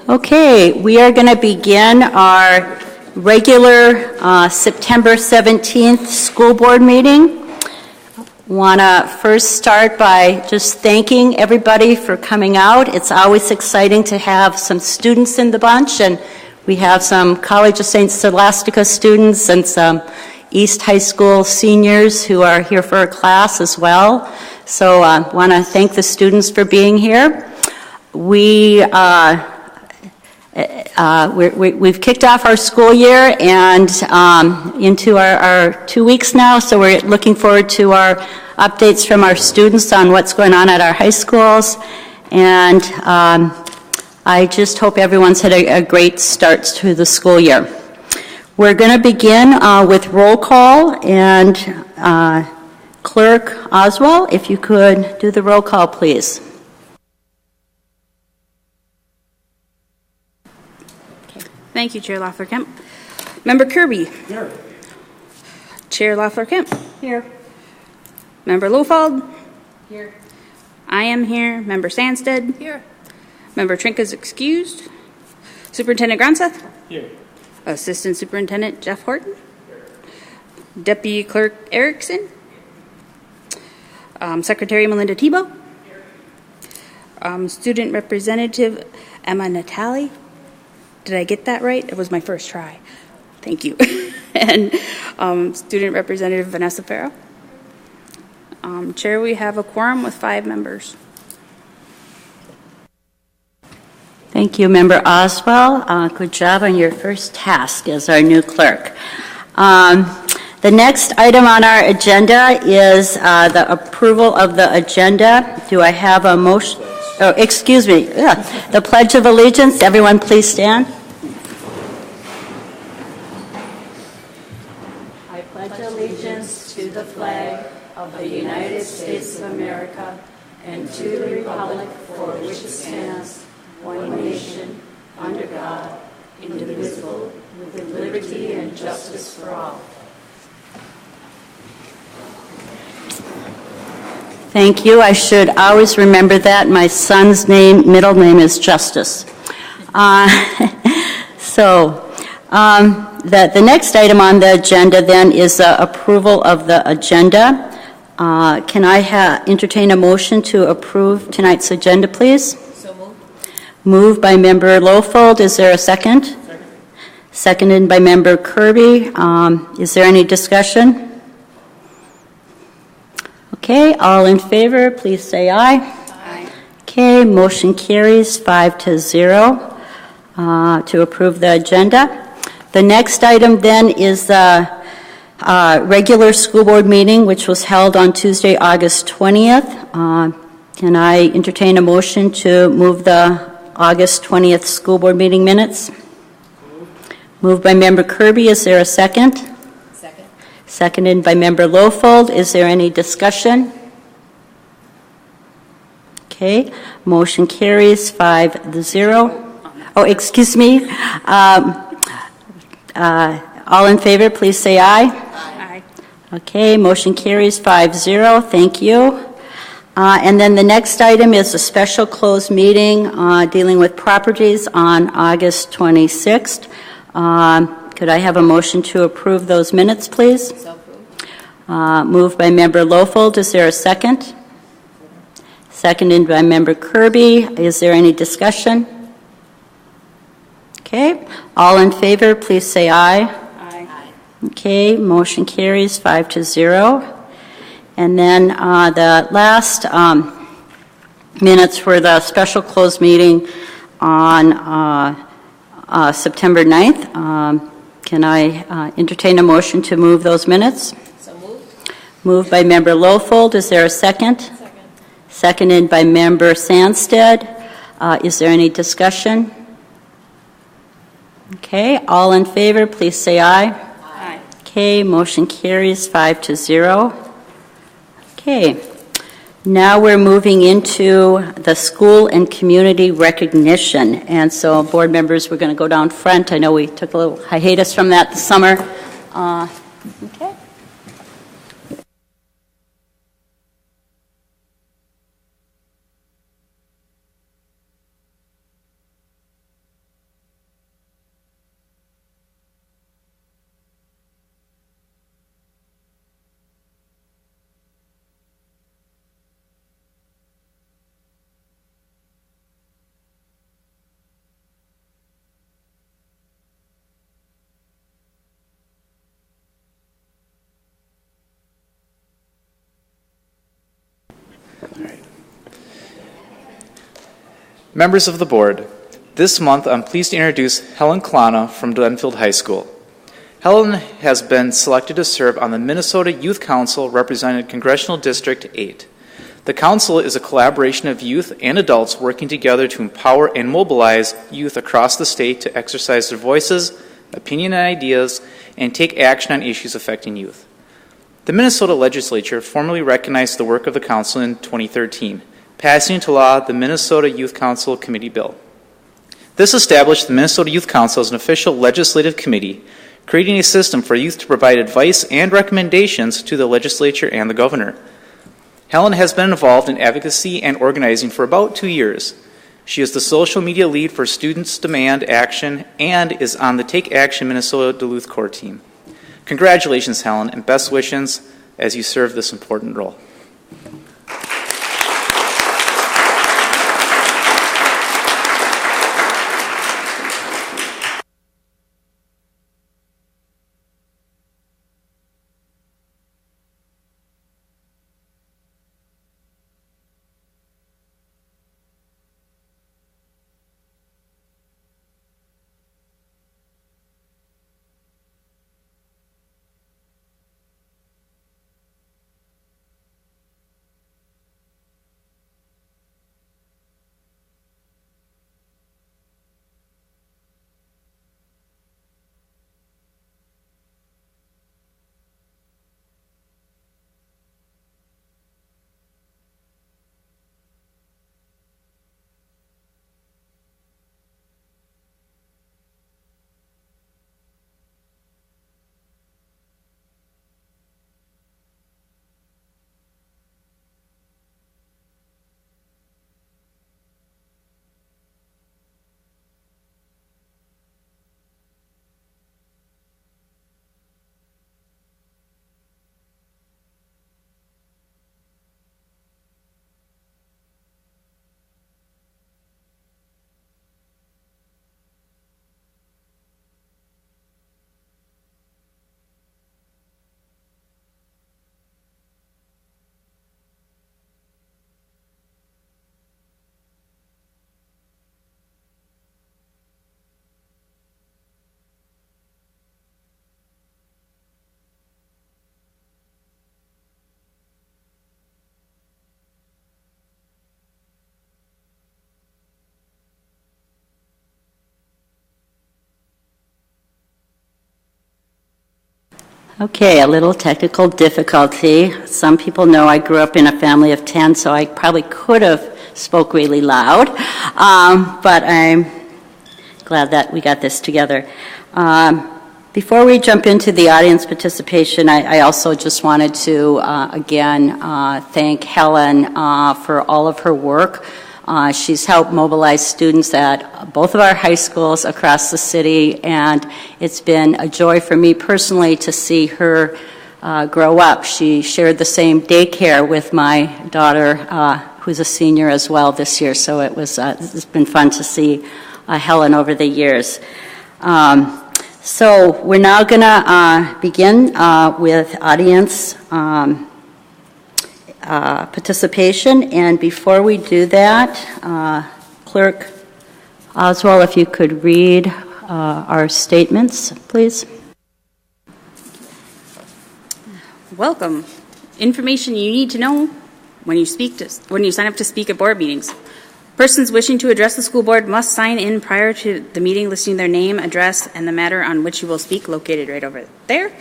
Okay, we are going to begin our regular September 17th school board meeting. Want to first start by just thanking everybody for coming out. It's always exciting to have some students in the bunch, and we have some College of St. Scholastica students and some East High School seniors who are here for a class as well. So I want to thank the students for being here. We've kicked off our school year and into our 2 weeks now, so we're looking forward to our updates from our students on what's going on at our high schools. And I just hope everyone's had a great start to the school year. We're going to begin with roll call, and Clerk Oswald, if you could do the roll call, please. Thank you, Chair Loeffler-Kemp. Member Kirby. Here. Chair Loeffler-Kemp. Here. Member Lofald. Here. I am here. Member Sandstead. Here. Member Trink is excused. Superintendent Gronseth. Here. Assistant Superintendent Jeff Horton. Here. Deputy Clerk Erickson. Secretary Melinda Tebow. Here. Student Representative Emma Natali. Did I get that right? It was my first try. Thank you. And Student Representative Vanessa Farrow. Chair, we have a quorum with 5 members. Thank you, Member Oswald. Good job on your first task as our new clerk. The next item on our agenda is the approval of the agenda. Do I have a motion? Oh, excuse me. Yeah. The Pledge of Allegiance. Everyone please stand. I pledge allegiance to the flag of the United States of America and to the republic for which it stands, one nation, under God, indivisible, with liberty and justice for all. Thank you. I should always remember that. My son's middle name is Justice. The next item on the agenda then is approval of the agenda. Can I entertain a motion to approve tonight's agenda, please? So moved. Moved by Member Lofold. Is there a second? Second. Seconded by Member Kirby. Is there any discussion? Okay, all in favor, please say aye. Aye. Okay, motion carries 5-0 to approve the agenda. The next item then is the regular school board meeting, which was held on Tuesday, August 20th. Can I entertain a motion to move the August 20th school board meeting minutes? Moved by Member Kirby. Is there a second? Second. Seconded by Member Lofold. Is there any discussion? Okay, motion carries 5-0. Oh, excuse me. All in favor, please say aye. Aye. Okay, motion carries 5-0. Thank you. And then the next item is a special closed meeting dealing with properties on August 26th. Could I have a motion to approve those minutes, please? So approved. Moved by Member Lofold. Is there a second? Seconded by Member Kirby. Is there any discussion? Okay. All in favor, please say aye. Aye. Okay. Motion carries 5-0. And then the last minutes for the special closed meeting on September 9th. Can I entertain a motion to move those minutes? So moved. Moved by Member Lofold. Is there a second? Second. Seconded by Member Sandstead. Is there any discussion? Okay, all in favor, please say aye. Aye. Okay, motion carries 5-0. Okay, now we're moving into the school and community recognition. And so, board members, we're going to go down front. I know we took a little hiatus from that this summer. Okay. Members of the board, this month I'm pleased to introduce Helen Klana from Glenfield High School. Helen has been selected to serve on the Minnesota Youth Council representing Congressional District 8. The council is a collaboration of youth and adults working together to empower and mobilize youth across the state to exercise their voices, opinion and ideas, and take action on issues affecting youth. The Minnesota legislature formally recognized the work of the council in 2013, passing into law the Minnesota Youth Council Committee Bill. This established the Minnesota Youth Council as an official legislative committee, creating a system for youth to provide advice and recommendations to the legislature and the governor. Helen has been involved in advocacy and organizing for about 2 years. She is the social media lead for Students Demand Action and is on the Take Action Minnesota Duluth core team. Congratulations, Helen, and best wishes as you serve this important role. Okay, a little technical difficulty. Some people know I grew up in a family of 10, so I probably could have spoke really loud, but I'm glad that we got this together. Before we jump into the audience participation, I also just wanted to, again, thank Helen for all of her work. She's helped mobilize students at both of our high schools across the city, and it's been a joy for me personally to see her grow up. She shared the same daycare with my daughter, who's a senior as well this year, so it's been fun to see Helen over the years. So we're now going to begin with audience participation, and before we do that, Clerk Oswald, if you could read our statements, please. Welcome. Information you need to know when you sign up to speak at board meetings. Persons wishing to address the school board must sign in prior to the meeting, listing their name, address, and the matter on which you will speak, located right over there.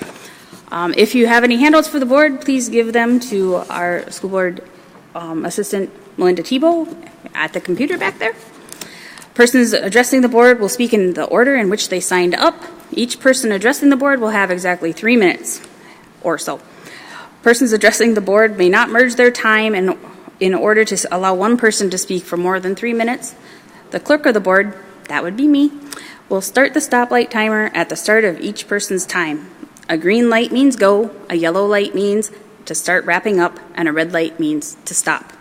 If you have any handouts for the board, please give them to our school board assistant, Melinda Tebow, at the computer back there. Persons addressing the board will speak in the order in which they signed up. Each person addressing the board will have exactly 3 minutes or so. Persons addressing the board may not merge their time in order to allow one person to speak for more than 3 minutes. The clerk of the board, that would be me, will start the stoplight timer at the start of each person's time. A green light means go, a yellow light means to start wrapping up, and a red light means to stop.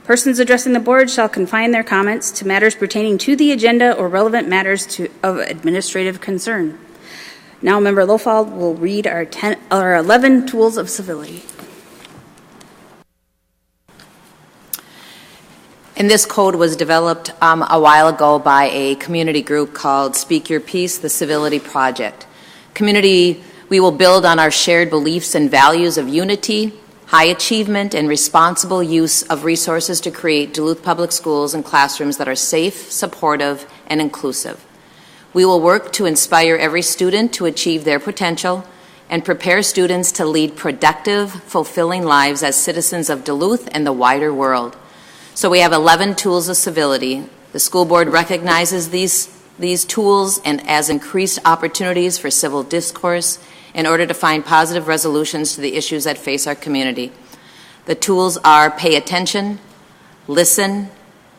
Persons addressing the board shall confine their comments to matters pertaining to the agenda or relevant matters of administrative concern. Now, Member Lofald will read our 11 tools of civility. And this code was developed a while ago by a community group called Speak Your Peace, the Civility Project. We will build on our shared beliefs and values of unity, high achievement, and responsible use of resources to create Duluth Public Schools and classrooms that are safe, supportive, and inclusive. We will work to inspire every student to achieve their potential and prepare students to lead productive, fulfilling lives as citizens of Duluth and the wider world. So we have 11 tools of civility. The school board recognizes these tools and as increased opportunities for civil discourse in order to find positive resolutions to the issues that face our community. The tools are pay attention, listen,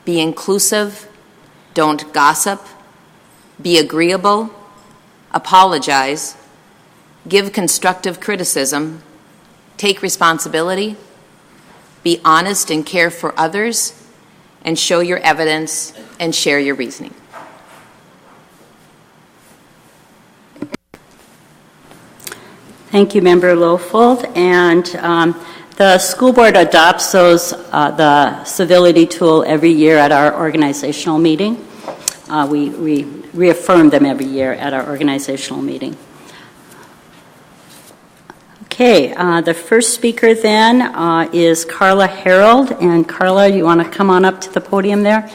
be inclusive, don't gossip, be agreeable, apologize, give constructive criticism, take responsibility, be honest and care for others, and show your evidence and share your reasoning. Thank you, Member Lofold. And the school board adopts the civility tool every year at our organizational meeting. We reaffirm them every year at our organizational meeting. Okay, the first speaker then is Carla Harold. And Carla, you want to come on up to the podium there?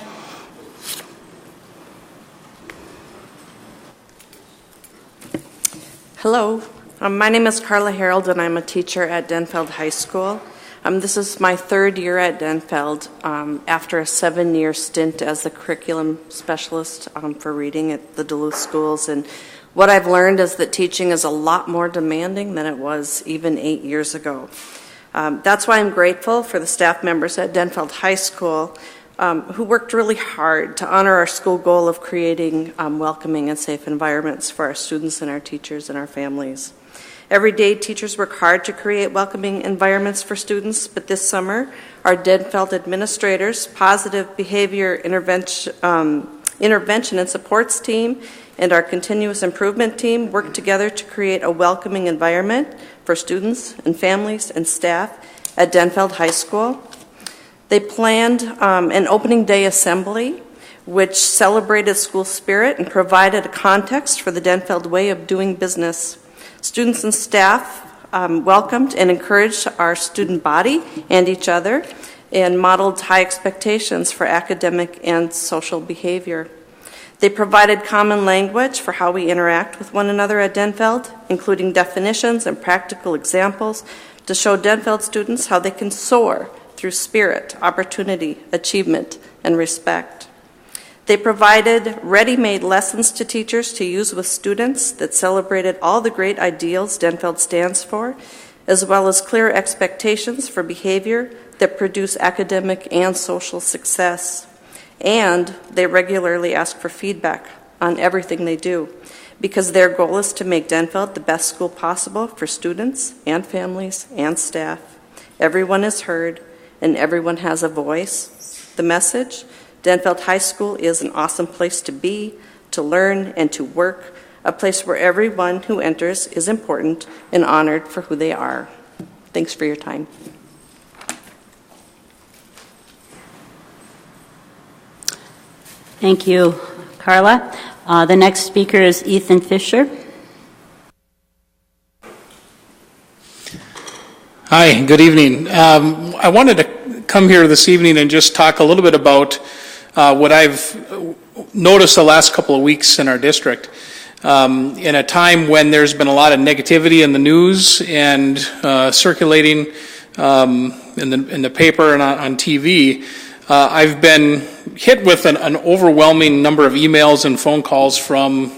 Hello, my name is Carla Harold and I'm a teacher at Denfeld High School. This is my third year at Denfeld after a 7-year stint as the curriculum specialist for reading at the Duluth schools. And what I've learned is that teaching is a lot more demanding than it was even 8 years ago. That's why I'm grateful for the staff members at Denfeld High School who worked really hard to honor our school goal of creating welcoming and safe environments for our students and our teachers and our families. Every day, teachers work hard to create welcoming environments for students, but this summer, our Denfeld administrators, positive behavior intervention and supports team, and our continuous improvement team worked together to create a welcoming environment for students and families and staff at Denfeld High School. They planned an opening day assembly, which celebrated school spirit and provided a context for the Denfeld way of doing business. Students and staff welcomed and encouraged our student body and each other and modeled high expectations for academic and social behavior. They provided common language for how we interact with one another at Denfeld, including definitions and practical examples to show Denfeld students how they can soar through spirit, opportunity, achievement, and respect. They provided ready-made lessons to teachers to use with students that celebrated all the great ideals Denfeld stands for, as well as clear expectations for behavior that produce academic and social success. And they regularly ask for feedback on everything they do, because their goal is to make Denfeld the best school possible for students and families and staff. Everyone is heard, and everyone has a voice. The message: Denfeld High School is an awesome place to be, to learn, and to work, a place where everyone who enters is important and honored for who they are. Thanks for your time. Thank you, Carla. The next speaker is Ethan Fisher. Hi, good evening. I wanted to come here this evening and just talk a little bit about what I've noticed the last couple of weeks in our district. In a time when there's been a lot of negativity in the news and circulating in the paper and on TV, I've been hit with an overwhelming number of emails and phone calls from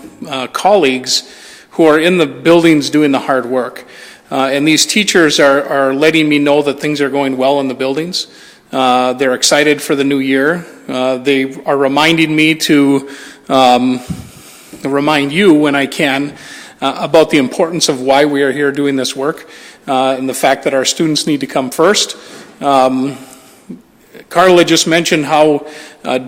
colleagues who are in the buildings doing the hard work. And these teachers are letting me know that things are going well in the buildings. They're excited for the new year. They are reminding me to remind you when I can about the importance of why we are here doing this work and the fact that our students need to come first. Carla just mentioned how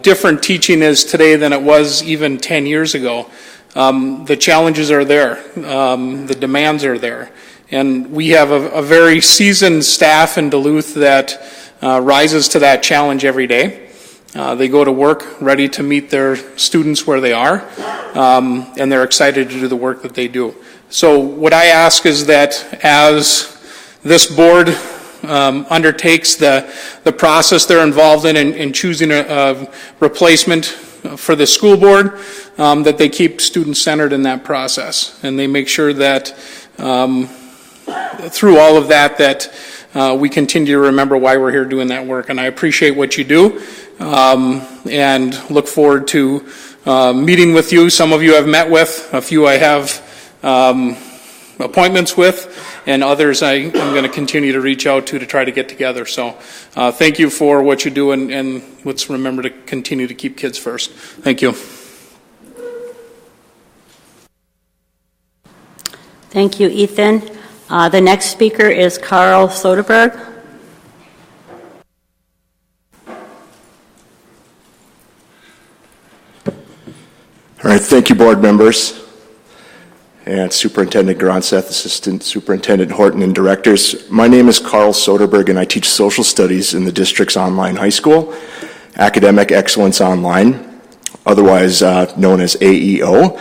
different teaching is today than it was even 10 years ago. The challenges are there. The demands are there. And we have a very seasoned staff in Duluth that rises to that challenge every day. They go to work ready to meet their students where they are, and they're excited to do the work that they do. So what I ask is that as this board undertakes the process they're involved in choosing a replacement for the school board, that they keep student-centered in that process, and they make sure that through all of that we continue to remember why we're here doing that work. And I appreciate what you do, and look forward to meeting with you. Some of you I've met with, a few I have appointments with, and others I am going to continue to reach out to try to get together. So thank you for what you do, and let's remember to continue to keep kids first. Thank you. Thank you, Ethan. The next speaker is Carl Soderberg. All right, thank you, board members, and Superintendent Gronseth, Assistant Superintendent Horton, and directors. My name is Carl Soderberg, and I teach social studies in the district's online high school, Academic Excellence Online, otherwise known as AEO.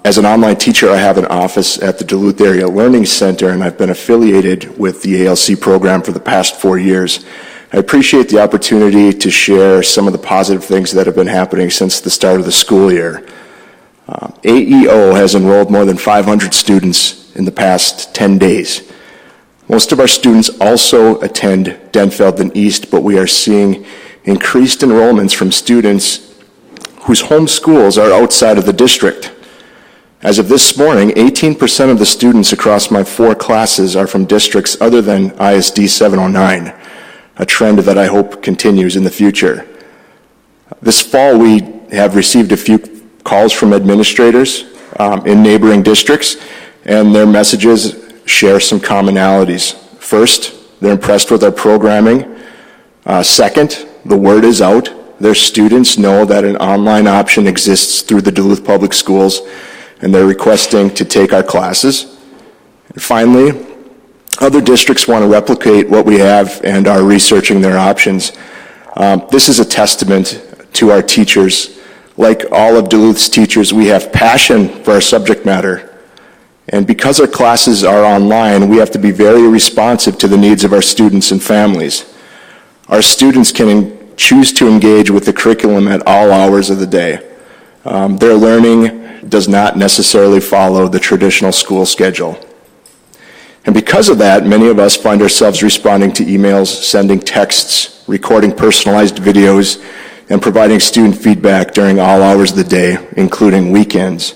As an online teacher, I have an office at the Duluth Area Learning Center, and I've been affiliated with the ALC program for the past 4 years. I appreciate the opportunity to share some of the positive things that have been happening since the start of the school year. AEO has enrolled more than 500 students in the past 10 days. Most of our students also attend Denfeld and East, but we are seeing increased enrollments from students whose home schools are outside of the district. As of this morning, 18% of the students across my 4 classes are from districts other than ISD 709, a trend that I hope continues in the future. This fall, we have received a few calls from administrators in neighboring districts, and their messages share some commonalities. First, they're impressed with our programming. Second, the word is out. Their students know that an online option exists through the Duluth Public Schools, and they're requesting to take our classes. And finally, other districts want to replicate what we have and are researching their options. This is a testament to our teachers. Like all of Duluth's teachers, we have passion for our subject matter. And because our classes are online, we have to be very responsive to the needs of our students and families. Our students can choose to engage with the curriculum at all hours of the day. Their learning does not necessarily follow the traditional school schedule. And because of that, many of us find ourselves responding to emails, sending texts, recording personalized videos, and providing student feedback during all hours of the day, including weekends.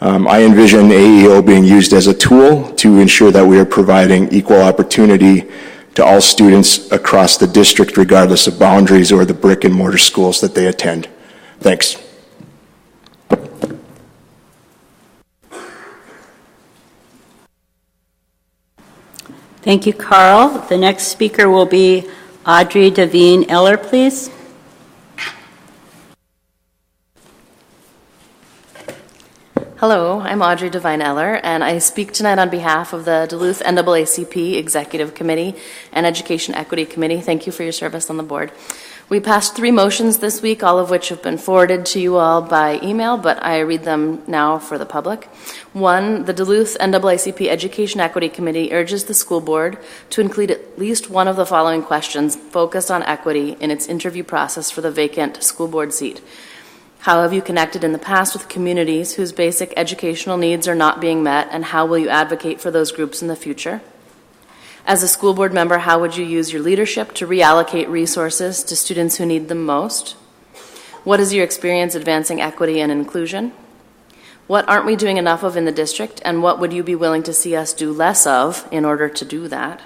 I envision AEO being used as a tool to ensure that we are providing equal opportunity to all students across the district, regardless of boundaries or the brick and mortar schools that they attend. Thanks. Thank you, Carl. The next speaker will be Audrey Devine Eller, please. Hello, I'm Audrey Devine Eller, and I speak tonight on behalf of the Duluth NAACP Executive Committee and Education Equity Committee. Thank you for your service on the board. We passed 3 motions this week, all of which have been forwarded to you all by email, but I read them now for the public. 1, the Duluth NAACP Education Equity Committee urges the school board to include at least one of the following questions focused on equity in its interview process for the vacant school board seat. How have you connected in the past with communities whose basic educational needs are not being met, and how will you advocate for those groups in the future? As a school board member, how would you use your leadership to reallocate resources to students who need them most? What is your experience advancing equity and inclusion? What aren't we doing enough of in the district, and what would you be willing to see us do less of in order to do that?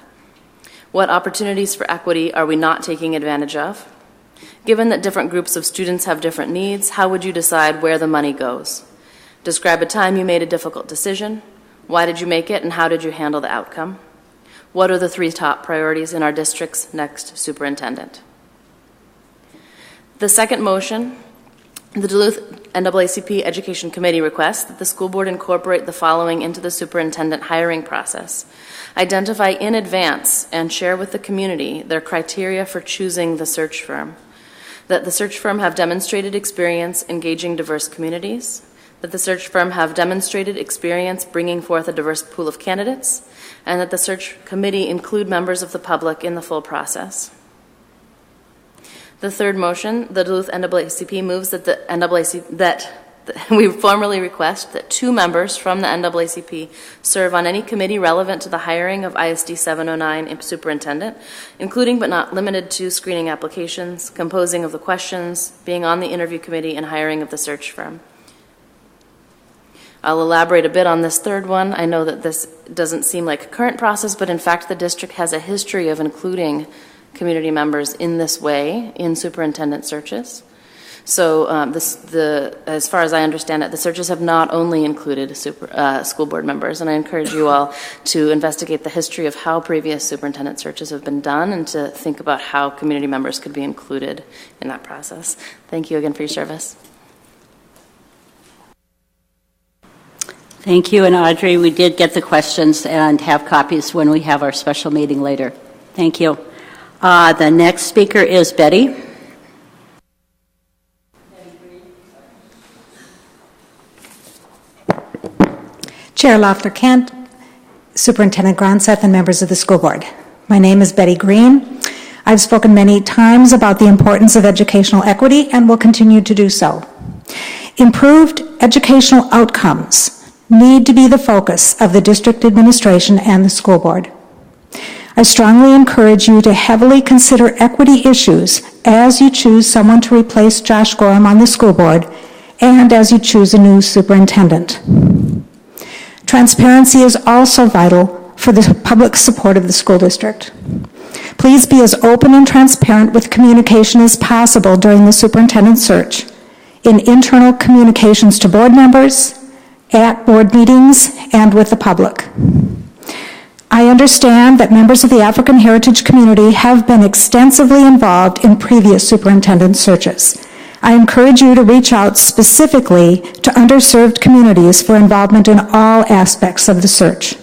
What opportunities for equity are we not taking advantage of? Given that different groups of students have different needs, how would you decide where the money goes? Describe a time you made a difficult decision. Why did you make it, and how did you handle the outcome? What are the 3 top priorities in our district's next superintendent? The second motion, the Duluth NAACP Education Committee requests that the school board incorporate the following into the superintendent hiring process. Identify in advance and share with the community their criteria for choosing the search firm. that the search firm have demonstrated experience engaging diverse communities, that the search firm have demonstrated experience bringing forth a diverse pool of candidates, and that the search committee include members of the public in the full process. The third motion, the Duluth NAACP moves that we formally request that 2 members from the NAACP serve on any committee relevant to the hiring of ISD 709 superintendent, including but not limited to screening applications, composing of the questions, being on the interview committee, and hiring of the search firm. I'll elaborate a bit on this third one. I know that this doesn't seem like a current process, but in fact the district has a history of including community members in this way in superintendent searches. So as far as I understand it, the searches have not only included school board members, and I encourage you all to investigate the history of how previous superintendent searches have been done and to think about how community members could be included in that process. Thank you again for your service. Thank you, and Audrey, we did get the questions and have copies when we have our special meeting later. Thank you. The next speaker is Betty. Chair Loeffler-Kent, Superintendent Gronseth, and members of the school board. My name is Betty Green. I've spoken many times about the importance of educational equity and will continue to do so. Improved educational outcomes need to be the focus of the district administration and the school board. I strongly encourage you to heavily consider equity issues as you choose someone to replace Josh Gorham on the school board and as you choose a new superintendent. Transparency is also vital for the public support of the school district. Please be as open and transparent with communication as possible during the superintendent search, in internal communications to board members, at board meetings, and with the public. I understand that members of the African heritage community have been extensively involved in previous superintendent searches. I encourage you to reach out specifically to underserved communities for involvement in all aspects of the search.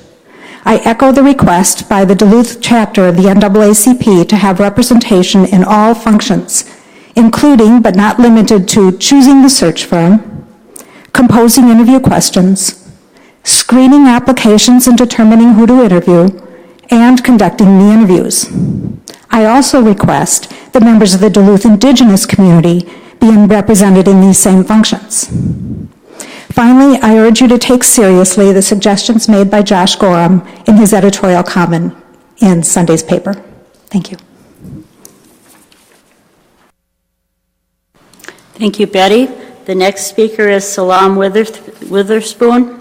I echo the request by the Duluth chapter of the NAACP to have representation in all functions, including but not limited to choosing the search firm, composing interview questions, screening applications and determining who to interview, and conducting the interviews. I also request that members of the Duluth Indigenous community be represented in these same functions. Finally, I urge you to take seriously the suggestions made by Josh Gorham in his editorial comment in Sunday's paper. Thank you. Thank you, Betty. The next speaker is Salam Witherspoon.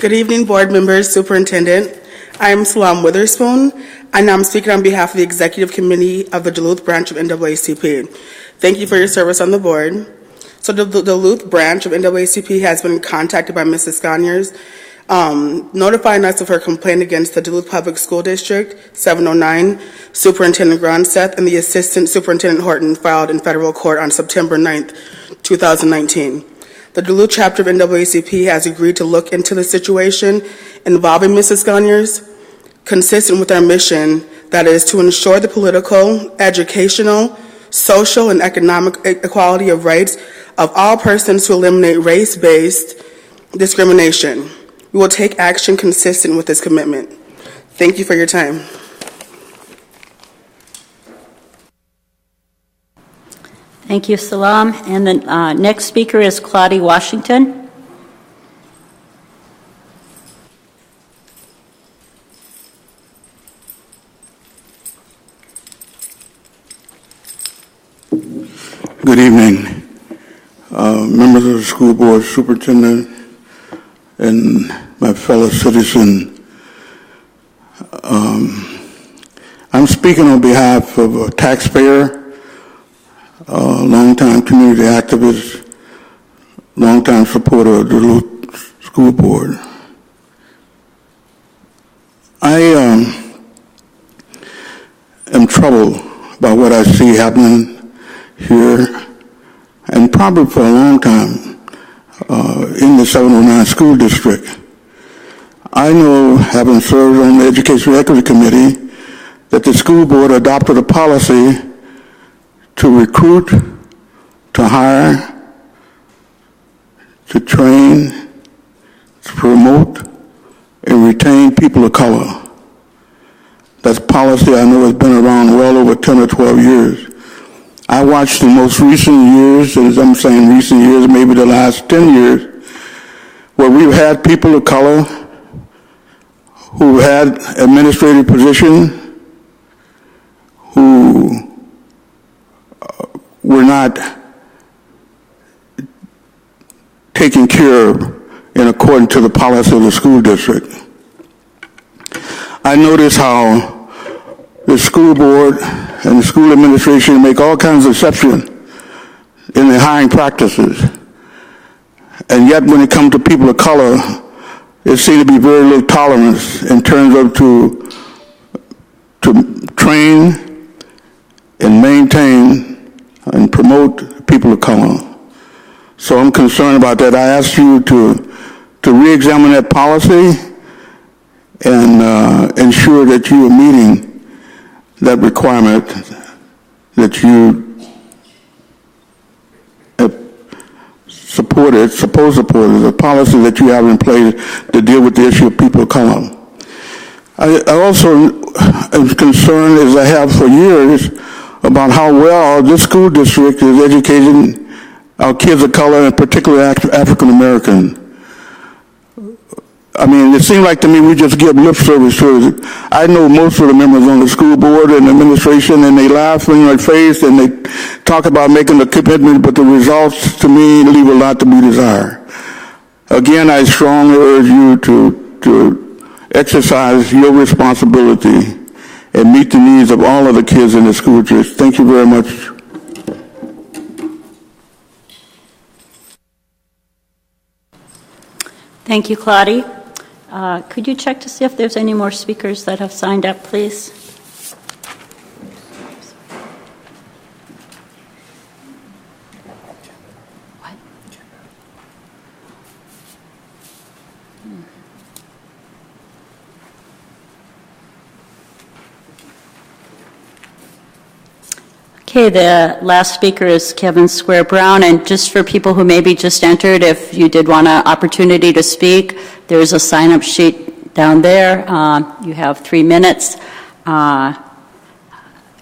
Good evening, board members, superintendent. I am Salam Witherspoon, and I'm speaking on behalf of the Executive Committee of the Duluth branch of NAACP. Thank you for your service on the board. So the Duluth branch of NAACP has been contacted by Mrs. Sconiers, notifying us of her complaint against the Duluth Public School District 709, Superintendent Gronseth, and the Assistant Superintendent Horton filed in federal court on September 9th, 2019. The Duluth chapter of NAACP has agreed to look into the situation involving Mrs. Sconiers, consistent with our mission, that is to ensure the political, educational, social, and economic equality of rights of all persons to eliminate race-based discrimination. We will take action consistent with this commitment. Thank you for your time. Thank you, Salam. And the next speaker is Claudia Washington. Good evening, members of the school board, superintendent, and my fellow citizen. I'm speaking on behalf of a taxpayer, a longtime community activist, longtime supporter of the Duluth School Board. I am troubled by what I see happening here, and probably for a long time in the 709 school district. I know, having served on the Education Equity Committee, that the school board adopted a policy to recruit, to hire, to train, to promote, and retain people of color. That's policy I know has been around well over 10 or 12 years. I watched the most recent years, as I'm saying recent years, maybe the last 10 years, where we've had people of color who had administrative positions who were not taken care of in accordance to the policy of the school district. I notice how the school board and the school administration make all kinds of exceptions in their hiring practices. And yet when it comes to people of color, there seems to be very little tolerance in terms of to train and maintain and promote people of color. So I'm concerned about that. I ask you to re-examine that policy and ensure that you are meeting that requirement that you supported, supposed to support, the policy that you have in place to deal with the issue of people of color. I also am concerned, as I have for years, about how well this school district is educating our kids of color, and particularly African American. I mean, it seems like to me we just give lip service to it. I know most of the members on the school board and administration, and they laugh in my face and they talk about making the commitment, but the results to me leave a lot to be desired. Again, I strongly urge you to exercise your responsibility and meet the needs of all of the kids in the school district. Thank you very much. Thank you, Claudia. Could you check to see if there's any more speakers that have signed up, please? What? Okay, the last speaker is Kevin Square Brown, and just for people who maybe just entered, if you did want an opportunity to speak, there's a sign-up sheet down there. You have 3 minutes.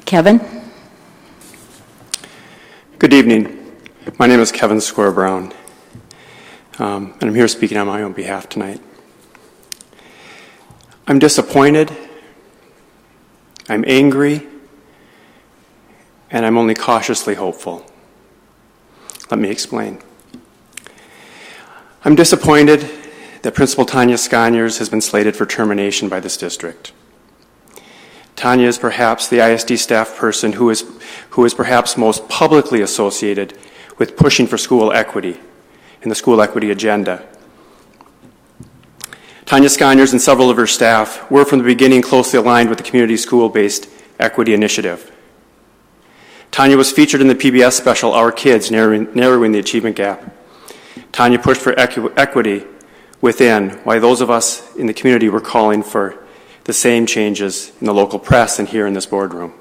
Kevin? Good evening. My name is Kevin Square Brown, and I'm here speaking on my own behalf tonight. I'm disappointed, I'm angry, and I'm only cautiously hopeful. Let me explain. I'm disappointed that Principal Tanya Sconyers has been slated for termination by this district. Tanya is perhaps the ISD staff person who is perhaps most publicly associated with pushing for school equity in the school equity agenda. Tanya Sconyers and several of her staff were from the beginning closely aligned with the community school-based equity initiative. Tanya was featured in the PBS special, Our Kids, Narrowing the Achievement Gap. Tanya pushed for equity within, while those of us in the community were calling for the same changes in the local press and here in this boardroom.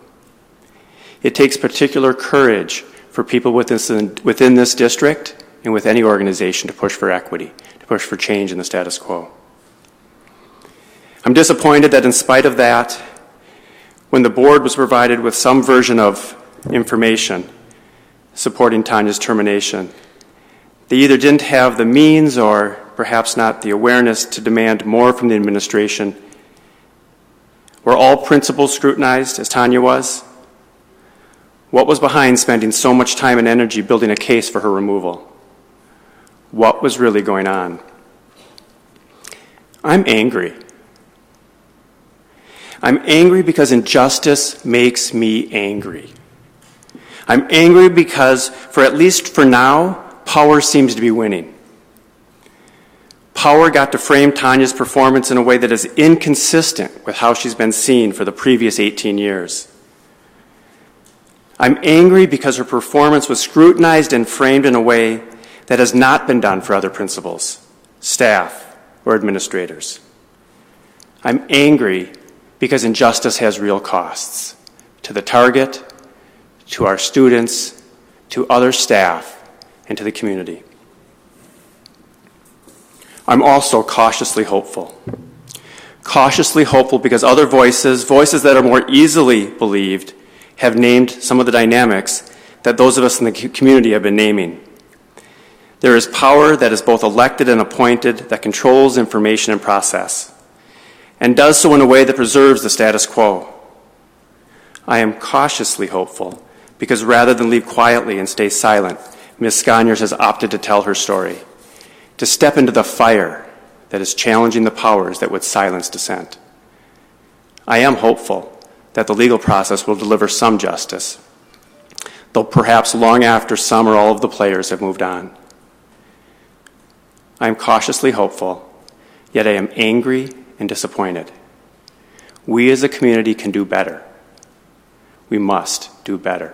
It takes particular courage for people within this district and with any organization to push for equity, to push for change in the status quo. I'm disappointed that in spite of that, when the board was provided with some version of information supporting Tanya's termination, they either didn't have the means or perhaps not the awareness to demand more from the administration. Were all principals scrutinized as Tanya was? What was behind spending so much time and energy building a case for her removal? What was really going on? I'm angry. I'm angry because injustice makes me angry. I'm angry because, at least for now, Power seems to be winning. Power got to frame Tanya's performance in a way that is inconsistent with how she's been seen for the previous 18 years. I'm angry because her performance was scrutinized and framed in a way that has not been done for other principals, staff, or administrators. I'm angry because injustice has real costs to the target, to our students, to other staff, and to the community. I'm also cautiously hopeful. Cautiously hopeful because other voices that are more easily believed, have named some of the dynamics that those of us in the community have been naming. There is power that is both elected and appointed that controls information and process, and does so in a way that preserves the status quo. I am cautiously hopeful because rather than leave quietly and stay silent, Ms. Sconyers has opted to tell her story, to step into the fire that is challenging the powers that would silence dissent. I am hopeful that the legal process will deliver some justice, though perhaps long after some or all of the players have moved on. I am cautiously hopeful, yet I am angry and disappointed. We as a community can do better. We must do better.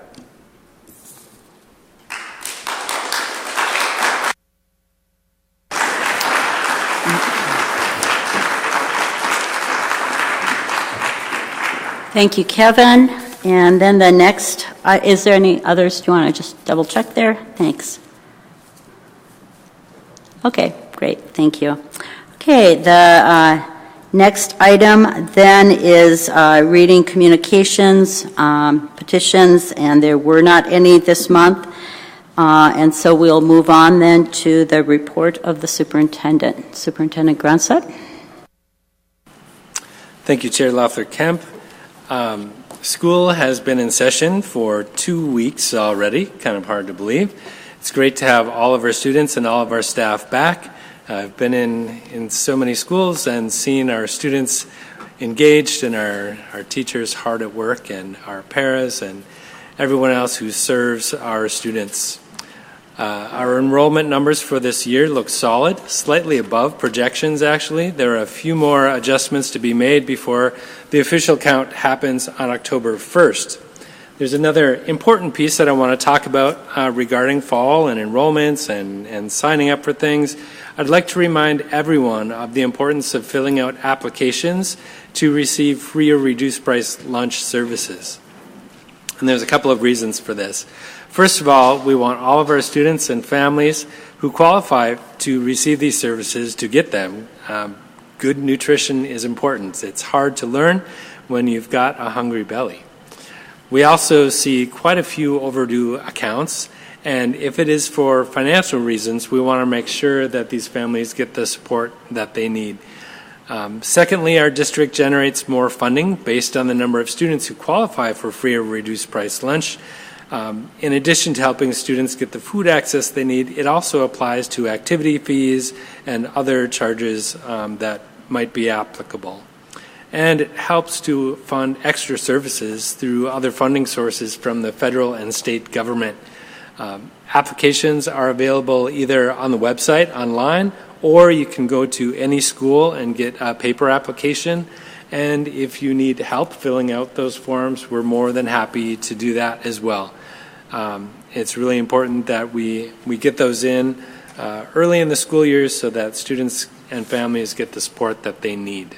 Thank you, Kevin. And then the next, is there any others? Do you want to just double check there? Thanks. Okay, great. Thank you. Okay, the next item then is reading communications, petitions, and there were not any this month. And so we'll move on then to the report of the superintendent. Superintendent Grunset. Thank you, Chair Loeffler-Kemp. School has been in session for 2 weeks already, kind of hard to believe. It's great to have all of our students and all of our staff back. I've been in so many schools and seen our students engaged and our teachers hard at work and our paras and everyone else who serves our students. Our enrollment numbers for this year look solid, slightly above projections actually. There are a few more adjustments to be made before the official count happens on October 1st. There's another important piece that I want to talk about regarding fall and enrollments and signing up for things. I'd like to remind everyone of the importance of filling out applications to receive free or reduced price lunch services. And there's a couple of reasons for this. First of all, we want all of our students and families who qualify to receive these services to get them. Good nutrition is important. It's hard to learn when you've got a hungry belly. We also see quite a few overdue accounts, and if it is for financial reasons, we want to make sure that these families get the support that they need. Secondly, our district generates more funding based on the number of students who qualify for free or reduced price lunch. In addition to helping students get the food access they need, it also applies to activity fees and other charges that might be applicable. And it helps to fund extra services through other funding sources from the federal and state government. Applications are available either on the website online, or you can go to any school and get a paper application. And if you need help filling out those forms, we're more than happy to do that as well. It's really important that we get those in early in the school year so that students and families get the support that they need.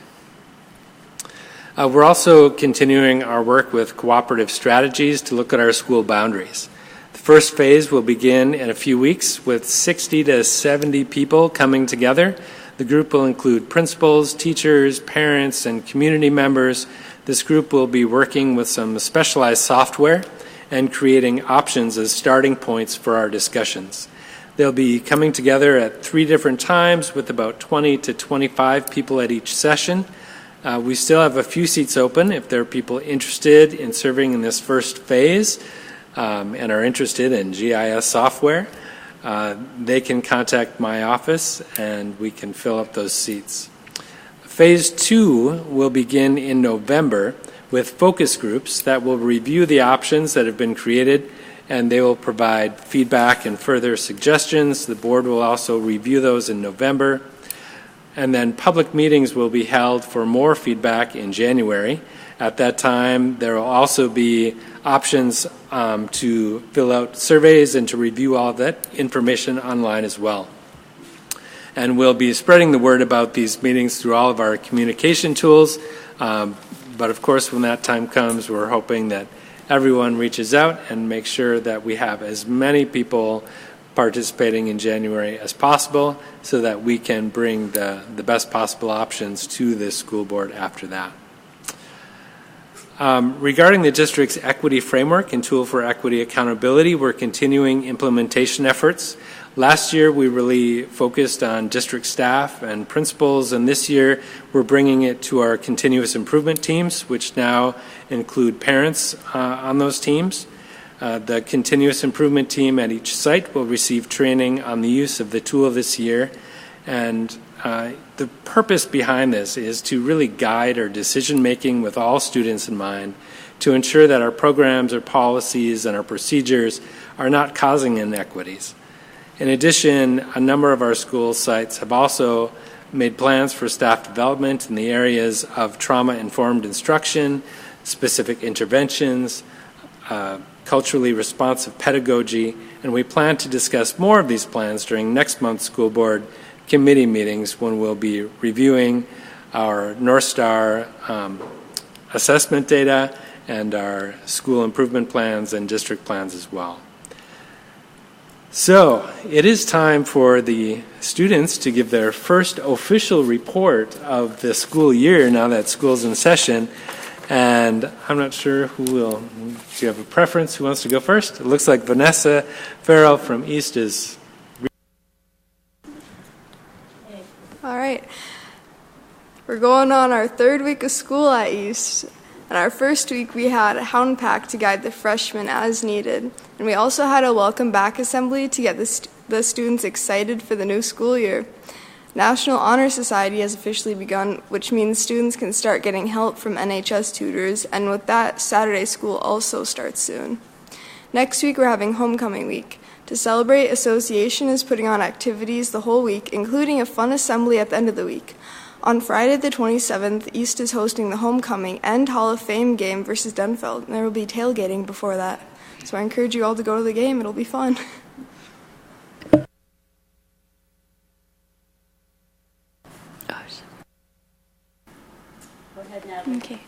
We're also continuing our work with cooperative strategies to look at our school boundaries. The first phase will begin in a few weeks with 60 to 70 people coming together. The group will include principals, teachers, parents, and community members. This group will be working with some specialized software and creating options as starting points for our discussions. They'll be coming together at 3 different times with about 20 to 25 people at each session. We still have a few seats open if there are people interested in serving in this first phase and are interested in GIS software. They can contact my office and we can fill up those seats. Phase 2 will begin in November with focus groups that will review the options that have been created and they will provide feedback and further suggestions. The board will also review those in November. And then public meetings will be held for more feedback in January. At that time, there will also be options to fill out surveys and to review all that information online as well. And we'll be spreading the word about these meetings through all of our communication tools. But of course, when that time comes, we're hoping that everyone reaches out and makes sure that we have as many people participating in January as possible so that we can bring the best possible options to this school board after that. Regarding the district's equity framework and tool for equity accountability, we're continuing implementation efforts. Last year, we really focused on district staff and principals, and this year, we're bringing it to our continuous improvement teams, which now include parents on those teams. The continuous improvement team at each site will receive training on the use of the tool this year, and the purpose behind this is to really guide our decision making with all students in mind to ensure that our programs, our policies, and our procedures are not causing inequities. In addition, a number of our school sites have also made plans for staff development in the areas of trauma-informed instruction, specific interventions, culturally responsive pedagogy, and we plan to discuss more of these plans during next month's school board committee meetings when we'll be reviewing our North Star assessment data and our school improvement plans and district plans as well. So it is time for the students to give their first official report of the school year now that school's in session. And I'm not sure who will. Do you have a preference? Who wants to go first? It looks like Vanessa Farrell from East is. All right. We're going on our third week of school at East. And our first week, we had a hound pack to guide the freshmen as needed. And we also had a welcome back assembly to get the students excited for the new school year. National Honor Society has officially begun, which means students can start getting help from NHS tutors, and with that, Saturday school also starts soon. Next week, we're having homecoming week. To celebrate, Association is putting on activities the whole week, including a fun assembly at the end of the week. On Friday the 27th, East is hosting the homecoming and Hall of Fame game versus Denfeld, and there will be tailgating before that. So I encourage you all to go to the game. It'll be fun. Okay.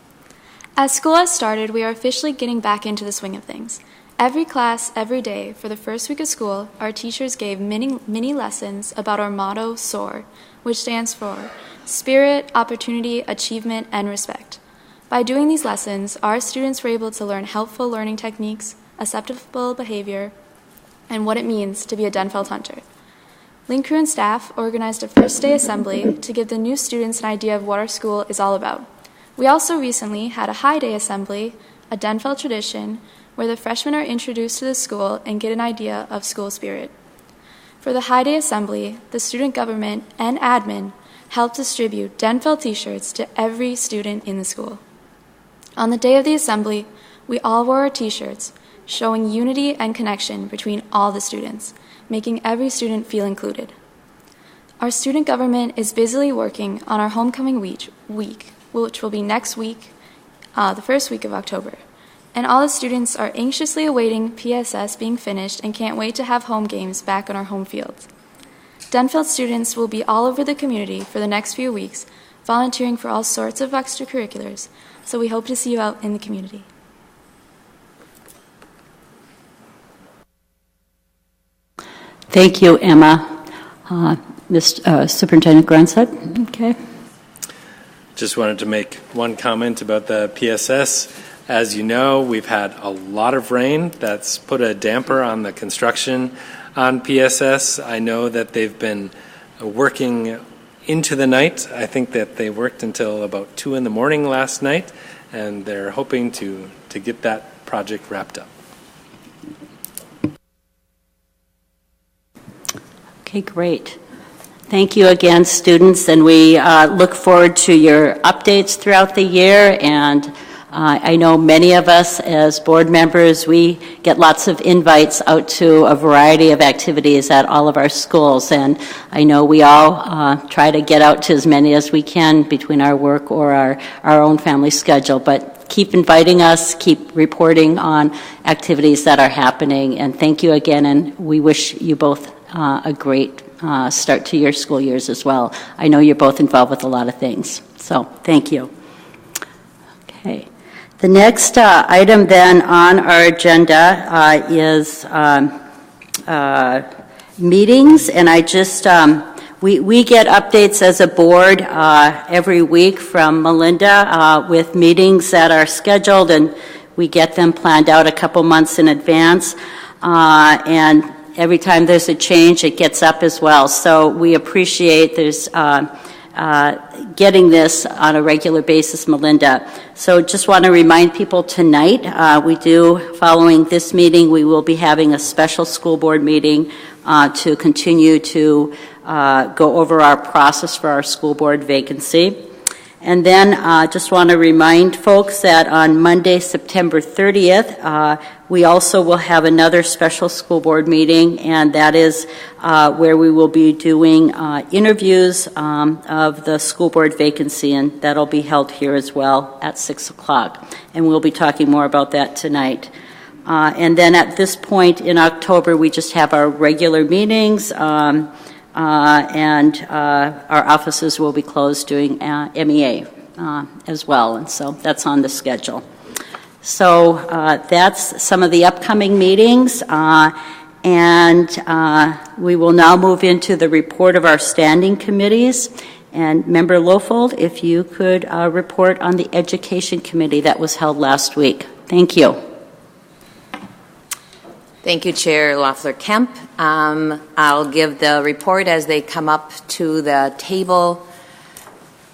As school has started, we are officially getting back into the swing of things. Every class, every day, for the first week of school, our teachers gave mini lessons about our motto, SOAR, which stands for Spirit, Opportunity, Achievement, and Respect. By doing these lessons, our students were able to learn helpful learning techniques, acceptable behavior, and what it means to be a Denfeld hunter. Link Crew and staff organized a first day assembly to give the new students an idea of what our school is all about. We also recently had a high day assembly, a Denfeld tradition, where the freshmen are introduced to the school and get an idea of school spirit. For the high day assembly, the student government and admin helped distribute Denfeld t-shirts to every student in the school. On the day of the assembly, we all wore our t-shirts, showing unity and connection between all the students, making every student feel included. Our student government is busily working on our homecoming week, which will be next week, the first week of October. And all the students are anxiously awaiting PSS being finished and can't wait to have home games back on our home fields. Denfeld students will be all over the community for the next few weeks, volunteering for all sorts of extracurriculars, so we hope to see you out in the community. Thank you, Emma. Mr. Superintendent Grunstead, okay. Just wanted to make one comment about the PSS. As you know, we've had a lot of rain that's put a damper on the construction on PSS. I know that they've been working into the night. I think that they worked until about 2 in the morning last night, and they're hoping to get that project wrapped up. Okay, great. Thank you again, students, and we look forward to your updates throughout the year and I know many of us as board members, we get lots of invites out to a variety of activities at all of our schools, and I know we all try to get out to as many as we can between our work or our own family schedule, but keep inviting us, keep reporting on activities that are happening, and thank you again, and we wish you both a great start to your school years as well. I know you're both involved with a lot of things, so thank you. Okay. The next item then on our agenda is meetings, and I just, we get updates as a board every week from Melinda with meetings that are scheduled, and we get them planned out a couple months in advance, and every time there's a change, it gets up as well. So we appreciate there's getting this on a regular basis, Melinda. So just want to remind people tonight, following this meeting, we will be having a special school board meeting to continue to go over our process for our school board vacancy. And then just want to remind folks that on Monday, September 30th, we also will have another special school board meeting, and that is where we will be doing interviews of the school board vacancy, and that'll be held here as well at 6 o'clock. And we'll be talking more about that tonight. And then at this point in October, we just have our regular meetings, and our offices will be closed doing MEA as well, and so that's on the schedule. So that's some of the upcoming meetings, and we will now move into the report of our standing committees. And Member Lofold, if you could report on the Education Committee that was held last week. Thank you. Thank you, Chair Loeffler-Kemp. I'll give the report as they come up to the table.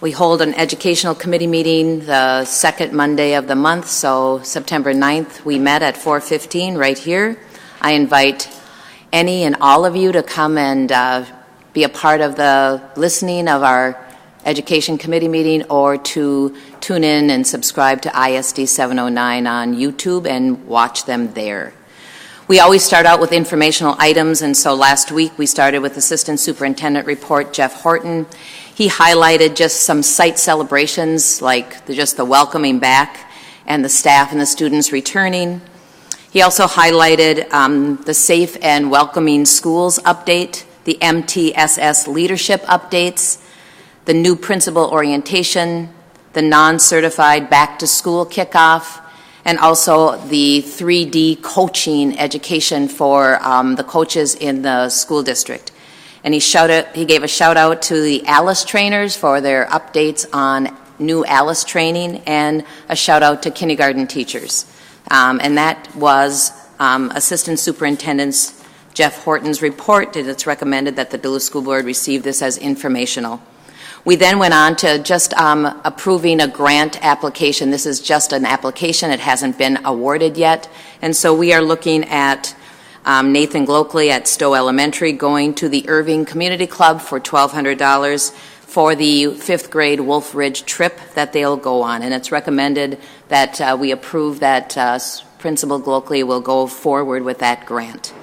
We hold an educational committee meeting the second Monday of the month, so September 9th we met at 4:15 right here. I invite any and all of you to come and be a part of the listening of our education committee meeting, or to tune in and subscribe to ISD 709 on YouTube and watch them there. We always start out with informational items, and so last week we started with Assistant Superintendent Report Jeff Horton. He highlighted just some site celebrations, like just the welcoming back and the staff and the students returning. He also highlighted the Safe and Welcoming Schools update, the MTSS leadership updates, the new principal orientation, the non-certified back-to-school kickoff, and also the 3D coaching education for the coaches in the school district. And he gave a shout out to the ALICE trainers for their updates on new ALICE training, and a shout out to kindergarten teachers. And that was Assistant Superintendent Jeff Horton's report, and it's recommended that the Duluth School Board receive this as informational. We then went on to just approving a grant application. This is just an application. It hasn't been awarded yet. And so we are looking at Nathan Glockley at Stowe Elementary going to the Irving Community Club for $1,200 for the 5th grade Wolf Ridge trip that they'll go on. And it's recommended that we approve that Principal Glockley will go forward with that grant.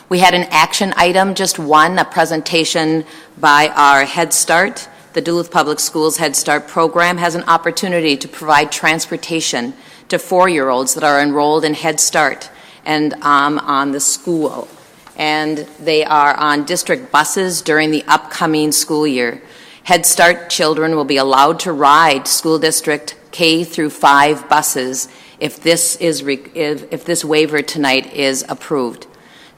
We had an action item, just one, a presentation by our Head Start. The Duluth Public Schools Head Start program has an opportunity to provide transportation to 4-year-olds that are enrolled in Head Start and on the school. And they are on district buses during the upcoming school year. Head Start children will be allowed to ride school district K through 5 buses if this waiver tonight is approved.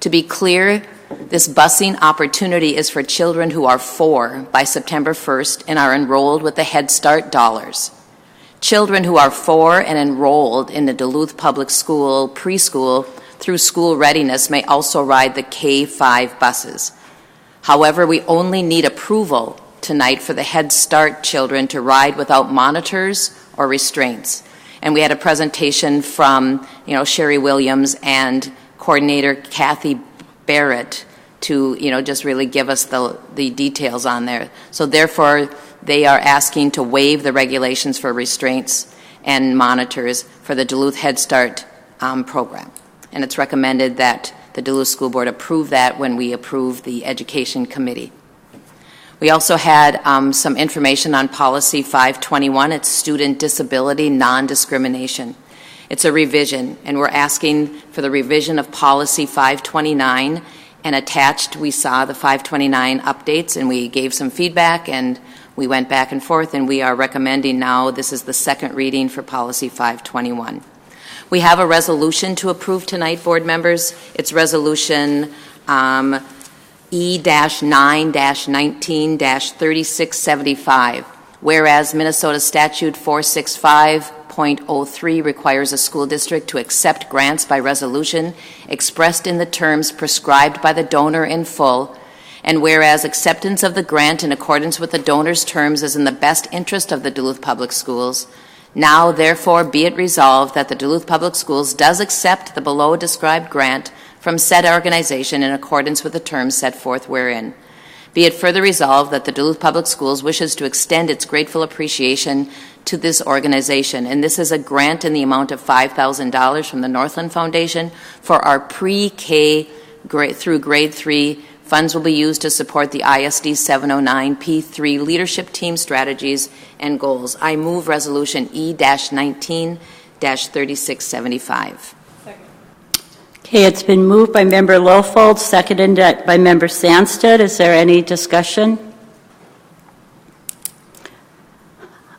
To be clear, this busing opportunity is for children who are 4 by September 1st and are enrolled with the Head Start dollars. Children who are 4 and enrolled in the Duluth Public School preschool through school readiness may also ride the K-5 buses. However, we only need approval tonight for the Head Start children to ride without monitors or restraints. And we had a presentation from, Sherry Williams and Coordinator Kathy Barrett to, just really give us the details on there. So therefore, they are asking to waive the regulations for restraints and monitors for the Duluth Head Start program. And it's recommended that the Duluth School Board approve that when we approve the Education Committee. We also had some information on Policy 521. It's Student Disability Non-Discrimination. It's a revision, and we're asking for the revision of Policy 529. And attached, we saw the 529 updates, and we gave some feedback, and we went back and forth, and we are recommending now this is the second reading for Policy 521. We have a resolution to approve tonight, board members. It's Resolution E-9-19-3675, whereas Minnesota Statute 465.03 requires a school district to accept grants by resolution expressed in the terms prescribed by the donor in full, and whereas acceptance of the grant in accordance with the donor's terms is in the best interest of the Duluth Public Schools, now therefore be it resolved that the Duluth Public Schools does accept the below described grant from said organization in accordance with the terms set forth wherein. Be it further resolved that the Duluth Public Schools wishes to extend its grateful appreciation to this organization, and this is a grant in the amount of $5,000 from the Northland Foundation for our pre-K through grade 3. Funds will be used to support the ISD 709 P3 leadership team strategies and goals. I move Resolution E-19-3675. Okay, it's been moved by Member Lofold, seconded by Member Sandstead. Is there any discussion?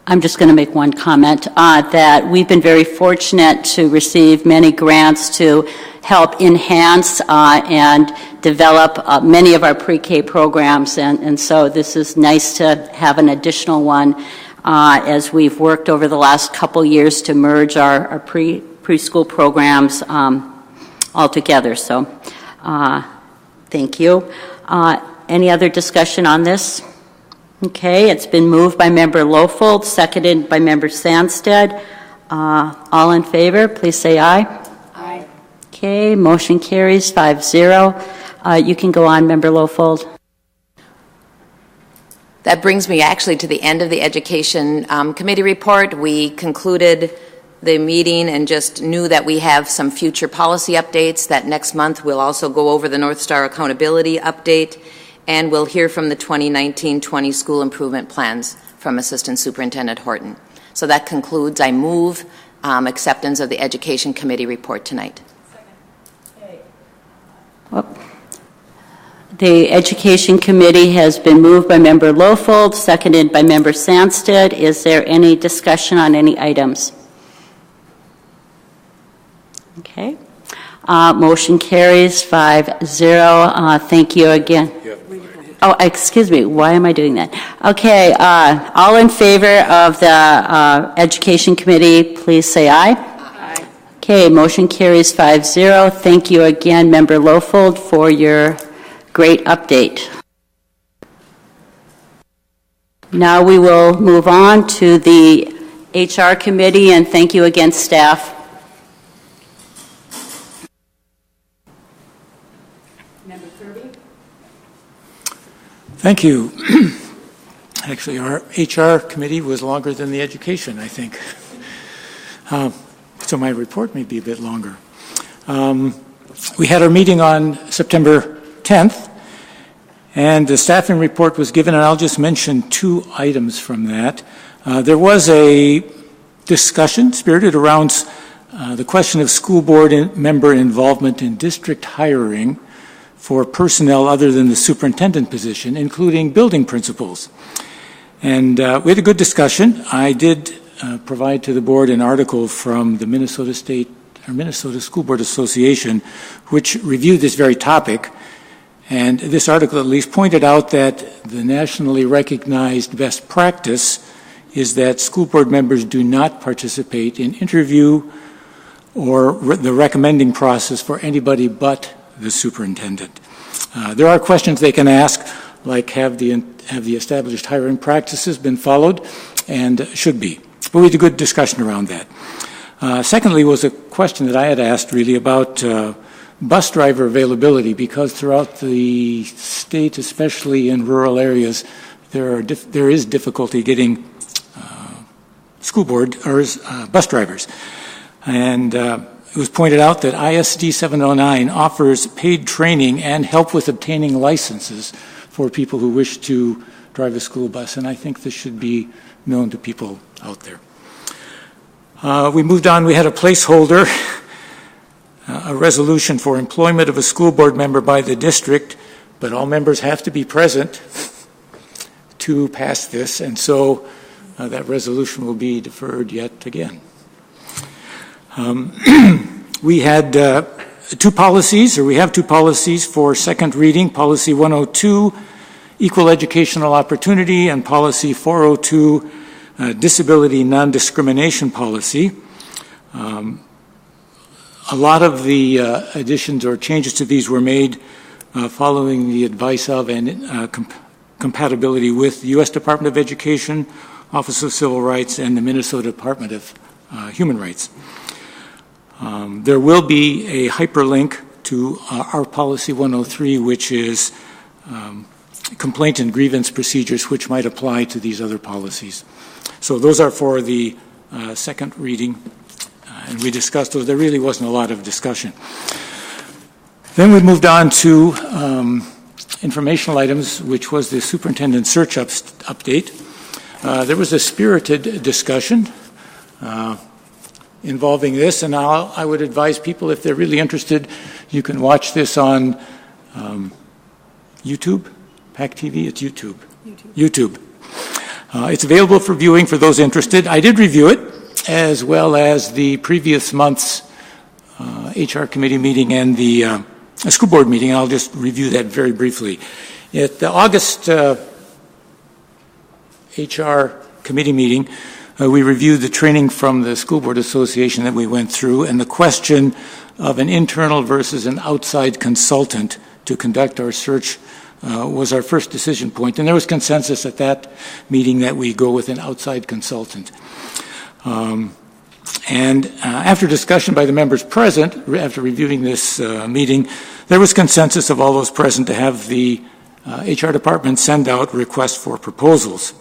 I'm just going to make one comment that we've been very fortunate to receive many grants to help enhance and develop many of our pre-K programs, and so this is nice to have an additional one as we've worked over the last couple years to merge our preschool programs all together. So thank you. Any other discussion on this? Okay, it's been moved by Member Lofold, seconded by Member Sandstead. All in favor, please say aye. Aye. Okay, motion carries 5-0. You can go on, Member Lofold. That brings me actually to the end of the Education Committee report. We concluded the meeting and just knew that we have some future policy updates, that next month we'll also go over the North Star Accountability update, and we'll hear from the 2019-20 school improvement plans from Assistant Superintendent Horton. So that concludes. I move acceptance of the Education Committee report tonight. The Education Committee has been moved by Member Lofold, seconded by Member Sandstead. Is there any discussion on any items? Okay. Motion carries 5-0. Thank you again. Oh, excuse me. Why am I doing that? Okay. All in favor of the Education Committee, please say aye. Aye. Okay. Motion carries 5-0. Thank you again, Member Lofold, for your great update. Now we will move on to the HR Committee, and thank you again, staff. Thank you. Actually, our HR committee was longer than the education, I think. So my report may be a bit longer. We had our meeting on September 10th, and the staffing report was given, and I'll just mention two items from that. There was a discussion spirited around the question of school board member involvement in district hiring for personnel other than the superintendent position, including building principals. And we had a good discussion. I did provide to the board an article from the Minnesota School Board Association, which reviewed this very topic. And this article at least pointed out that the nationally recognized best practice is that school board members do not participate in interview or the recommending process for anybody but the superintendent. There are questions they can ask, like have the established hiring practices been followed, and should be. But we had a good discussion around that. Secondly was a question that I had asked really about bus driver availability, because throughout the state, especially in rural areas, there is difficulty getting school board, or bus drivers. And it was pointed out that ISD 709 offers paid training and help with obtaining licenses for people who wish to drive a school bus, and I think this should be known to people out there. We moved on. We had a placeholder, a resolution for employment of a school board member by the district, but all members have to be present to pass this, and so that resolution will be deferred yet again. We had two policies, or we have two policies for second reading, Policy 102, Equal Educational Opportunity, and Policy 402, Disability Non-Discrimination Policy. A lot of the additions or changes to these were made following the advice of and compatibility with the U.S. Department of Education, Office of Civil Rights, and the Minnesota Department of Human Rights. There will be a hyperlink to our Policy 103, which is complaint and grievance procedures, which might apply to these other policies. So those are for the second reading, and we discussed those. There really wasn't a lot of discussion. Then we moved on to informational items, which was the superintendent search update. There was a spirited discussion involving this, and I would advise people, if they're really interested, you can watch this on YouTube, PAC TV, it's YouTube. It's available for viewing for those interested. I did review it, as well as the previous month's HR committee meeting and the school board meeting. I'll just review that very briefly. At the August HR committee meeting, we reviewed the training from the School Board Association that we went through, and the question of an internal versus an outside consultant to conduct our search was our first decision point. And there was consensus at that meeting that we go with an outside consultant. After discussion by the members present, after reviewing this meeting, there was consensus of all those present to have the HR department send out requests for proposals.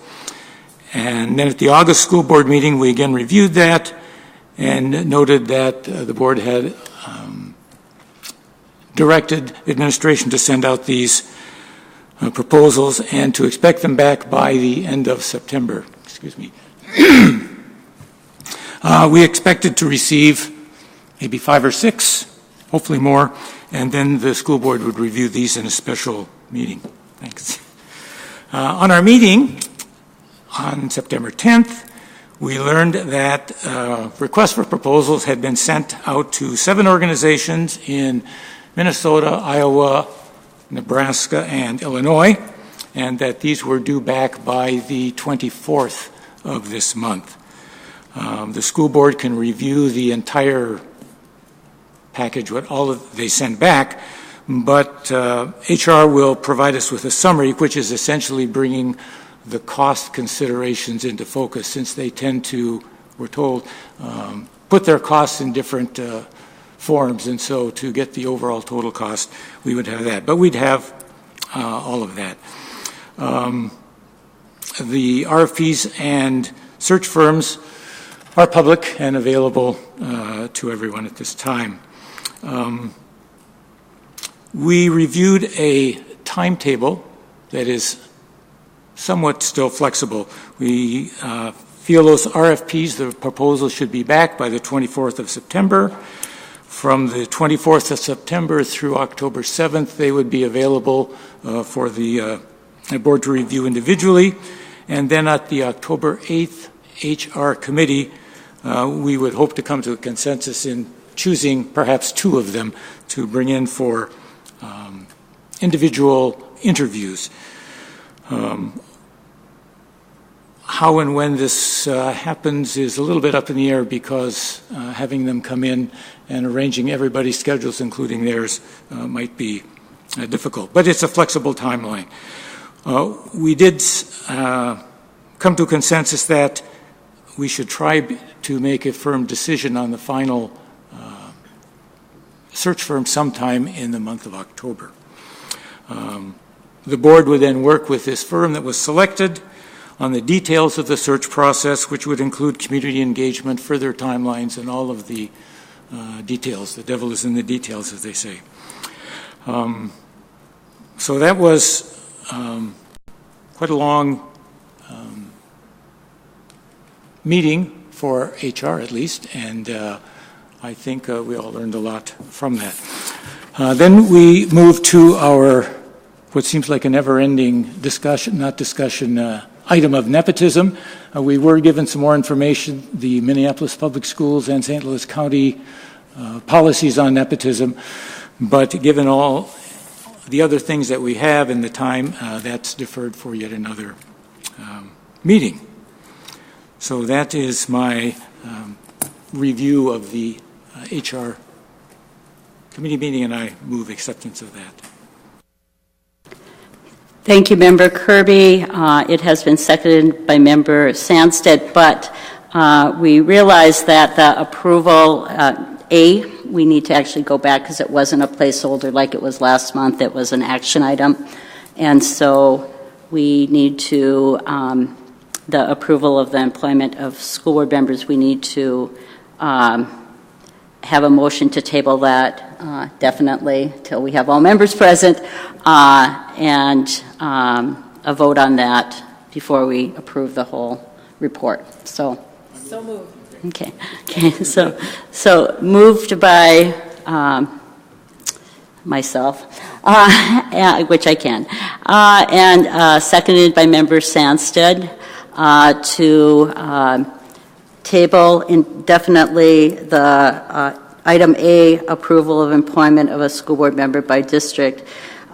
And then at the August school board meeting, we again reviewed that and noted that the board had directed administration to send out these proposals and to expect them back by the end of September. Excuse me. We expected to receive maybe 5 or 6, hopefully more, and then the school board would review these in a special meeting. Thanks. On our meeting on September 10th, we learned that requests for proposals had been sent out to 7 organizations in Minnesota, Iowa, Nebraska, and Illinois, and that these were due back by the 24th of this month. The school board can review the entire package, what they send back, but HR will provide us with a summary, which is essentially bringing the cost considerations into focus, since they tend to, we're told, put their costs in different forms, and so to get the overall total cost, we would have that. But we'd have all of that. The RFPs and search firms are public and available to everyone at this time. We reviewed a timetable that is somewhat still flexible. We feel those RFPs, the proposals, should be back by the 24th of September. From the 24th of September through October 7th, they would be available for the board to review individually. And then at the October 8th HR committee, we would hope to come to a consensus in choosing perhaps 2 of them to bring in for individual interviews. How and when this happens is a little bit up in the air, because having them come in and arranging everybody's schedules, including theirs, might be difficult. But it's a flexible timeline. We did come to a consensus that we should try to make a firm decision on the final search firm sometime in the month of October. The board would then work with this firm that was selected on the details of the search process, which would include community engagement, further timelines, and all of the details. The devil is in the details, as they say. So that was quite a long meeting for HR, at least, and I think we all learned a lot from that. Then we moved to our, what seems like a never-ending item of nepotism. We were given some more information, the Minneapolis Public Schools and St. Louis County policies on nepotism, but given all the other things that we have in the time, that's deferred for yet another meeting. So that is my review of the HR committee meeting, and I move acceptance of that. Thank you, Member Kirby. It has been seconded by Member Sandstead, but we realize that the approval, we need to actually go back because it wasn't a placeholder like it was last month. It was an action item. And so we need to, the approval of the employment of school board members, we need to have a motion to table that definitely till we have all members present, and a vote on that before we approve the whole report. So moved. Okay. So moved by myself, which I can, and seconded by Member Sandstead to table indefinitely the item A, approval of employment of a school board member by district,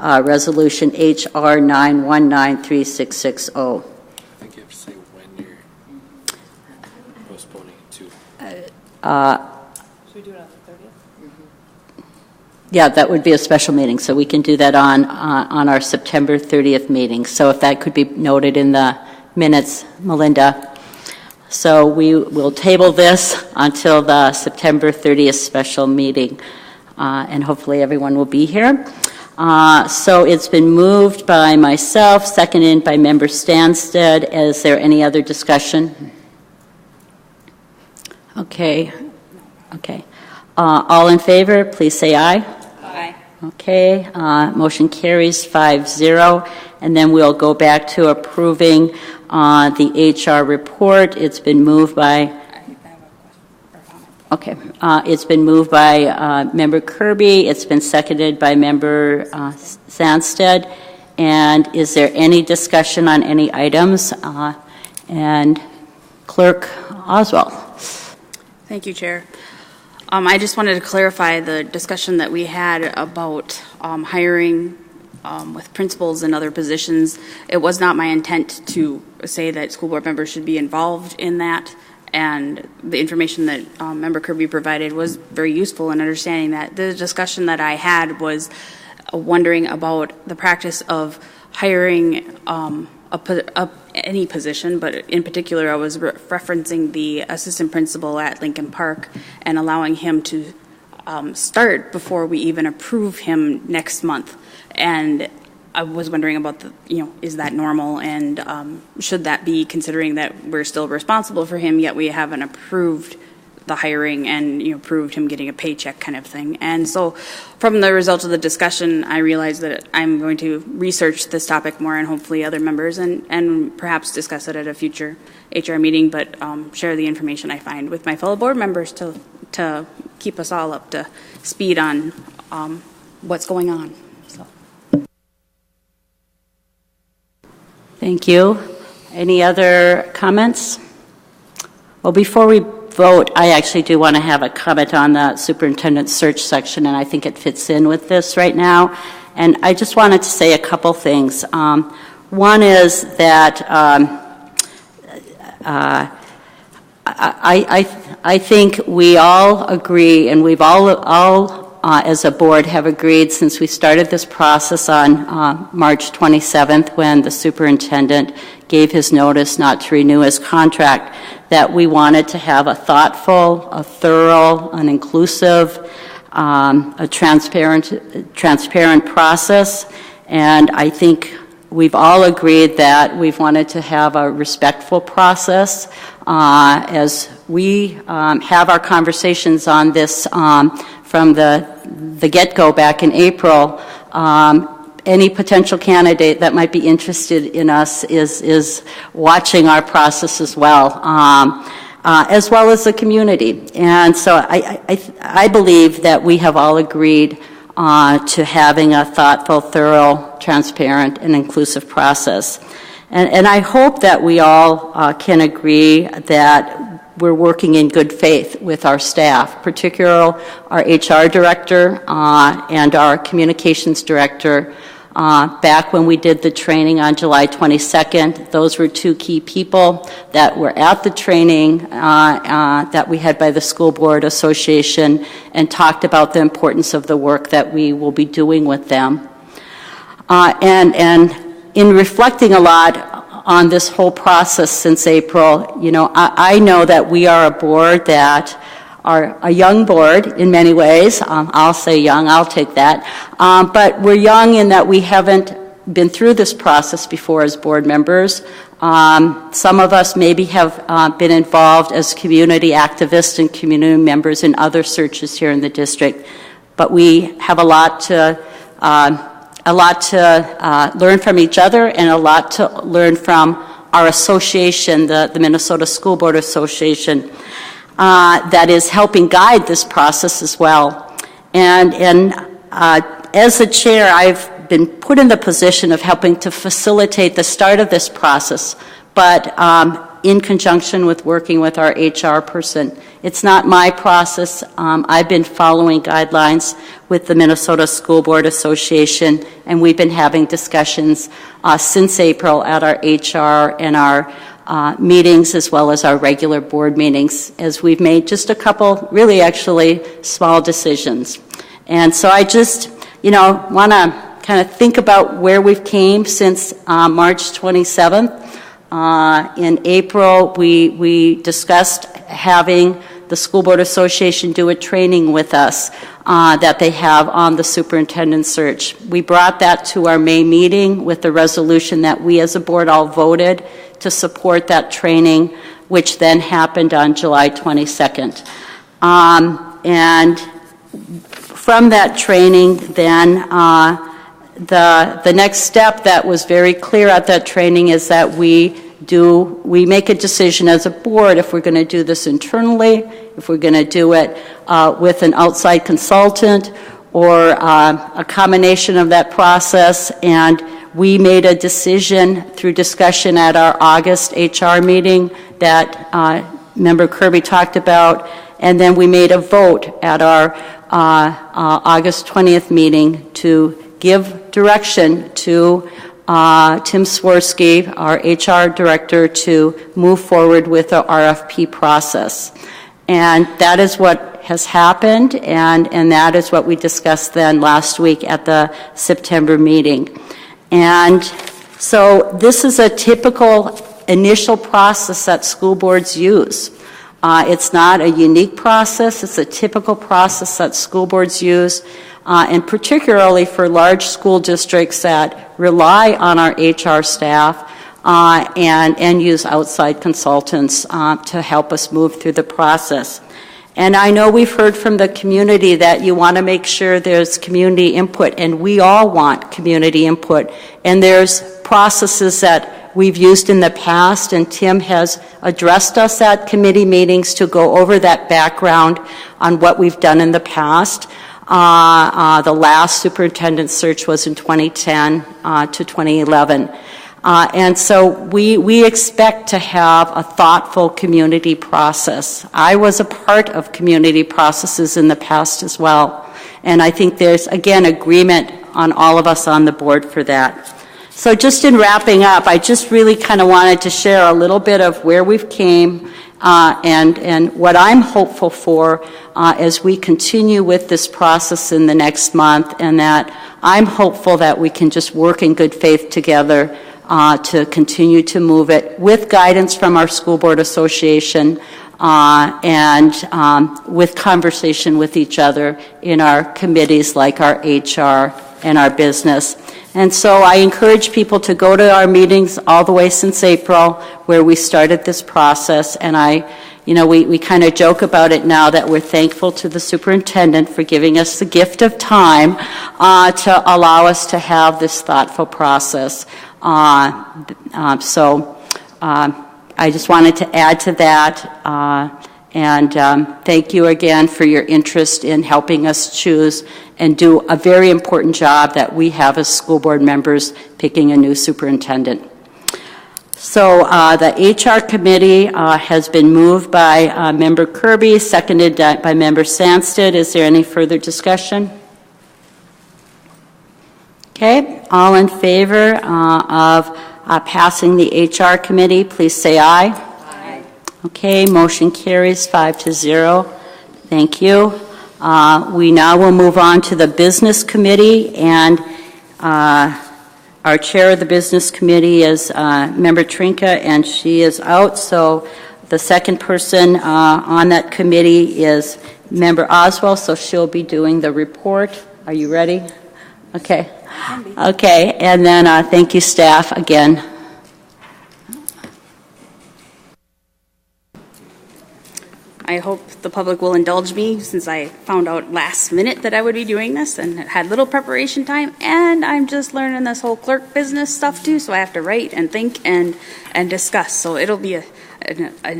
resolution HR 9193660. I think you have to say when you're postponing it to. Should we do it on the 30th? Yeah, that would be a special meeting, so we can do that on our September 30th meeting. So if that could be noted in the minutes, Melinda. So we will table this until the September 30th special meeting, and hopefully everyone will be here. So it's been moved by myself, seconded by Member Stanstead. Is there any other discussion? Okay. All in favor, please say aye. Aye. Okay. Motion carries 5-0. And then we'll go back to approving the HR report. It's been moved by. Okay. It's been moved by Member Kirby. It's been seconded by Member Sandstead. And is there any discussion on any items? And Clerk Oswald. Thank you, Chair. I just wanted to clarify the discussion that we had about hiring with principals and other positions. It was not my intent to say that school board members should be involved in that, and the information that Member Kirby provided was very useful in understanding that. The discussion that I had was wondering about the practice of hiring any position, but in particular I was referencing the assistant principal at Lincoln Park and allowing him to start before we even approve him next month. And I was wondering about is that normal, and should that be, considering that we're still responsible for him, yet we haven't approved the hiring and approved him getting a paycheck kind of thing. And so from the results of the discussion, I realized that I'm going to research this topic more, and hopefully other members, and perhaps discuss it at a future HR meeting, but share the information I find with my fellow board members to keep us all up to speed on what's going on. So. Thank you. Any other comments? Well, before we vote, I actually do want to have a comment on the superintendent search section, and I think it fits in with this right now. And I just wanted to say a couple things. One is that I think we all agree, and we've all as a board have agreed since we started this process on March 27th, when the superintendent gave his notice not to renew his contract, that we wanted to have a thoughtful, a thorough, an inclusive, a transparent process. And I think we've all agreed that we've wanted to have a respectful process as we have our conversations on this from the get-go back in April. Any potential candidate that might be interested in us is watching our process as well as the community. And so I believe that we have all agreed to having a thoughtful, thorough, transparent, and inclusive process. And I hope that we all can agree that we're working in good faith with our staff, particularly our HR director and our communications director. Back when we did the training on July 22nd, those were two key people that were at the training that we had by the School Board Association and talked about the importance of the work that we will be doing with them. And in reflecting a lot on this whole process since April, you know, I know that we are a board that are a young board in many ways. I'll say young, I'll take that. But we're young in that we haven't been through this process before as board members. Some of us maybe have been involved as community activists and community members in other searches here in the district. But we have a lot to learn from each other and a lot to learn from our association, the Minnesota School Board Association, that is helping guide this process as well. And as the chair, I've been put in the position of helping to facilitate the start of this process, but in conjunction with working with our HR person. It's not my process. I've been following guidelines with the Minnesota School Board Association, and we've been having discussions since April at our HR and our meetings as well as our regular board meetings, as we've made just a couple really actually small decisions. And so I just, you know, want to kind of think about where we've came since March 27th. In April, we discussed having the School Board Association do a training with us that they have on the superintendent search. We brought that to our May meeting with the resolution that we as a board all voted to support that training, which then happened on July 22nd. And from that training, then the next step that was very clear at that training is that we make a decision as a board if we're going to do this internally, if we're going to do it with an outside consultant, or a combination of that process. And we made a decision through discussion at our August HR meeting that Member Kirby talked about, and then we made a vote at our August 20th meeting to give direction to Tim Swirsky, our HR director, to move forward with the RFP process. And that is what has happened, and that is what we discussed then last week at the September meeting. And so this is a typical initial process that school boards use. It's not a unique process, it's a typical process that school boards use. And particularly for large school districts that rely on our HR staff and use outside consultants to help us move through the process. And I know we've heard from the community that you want to make sure there's community input, and we all want community input. And there's processes that we've used in the past, and Tim has addressed us at committee meetings to go over that background on what we've done in the past. The last superintendent search was in 2010 to 2011. And so we expect to have a thoughtful community process. I was a part of community processes in the past as well. And I think there's, again, agreement on all of us on the board for that. So just in wrapping up, I just really kind of wanted to share a little bit of where we've came and what I'm hopeful for as we continue with this process in the next month, and that I'm hopeful that we can just work in good faith together to continue to move it with guidance from our school board association and with conversation with each other in our committees like our HR and our business. And so I encourage people to go to our meetings all the way since April, where we started this process. And we kind of joke about it now that we're thankful to the superintendent for giving us the gift of time to allow us to have this thoughtful process. I just wanted to add to that. And thank you again for your interest in helping us choose and do a very important job that we have as school board members picking a new superintendent. So the HR committee has been moved by Member Kirby, seconded by Member Sandsted. Is there any further discussion? Okay, all in favor of passing the HR committee, please say aye. Aye. Okay, motion carries 5-0. Thank you. We now will move on to the business committee, and our chair of the business committee is Member Trinka, and she is out. So the second person on that committee is Member Oswald, so she'll be doing the report. Are you ready? Okay. Okay, and then thank you, staff, again. I hope the public will indulge me since I found out last minute that I would be doing this and had little preparation time, and I'm just learning this whole clerk business stuff too, so I have to write and think and discuss. So it'll be an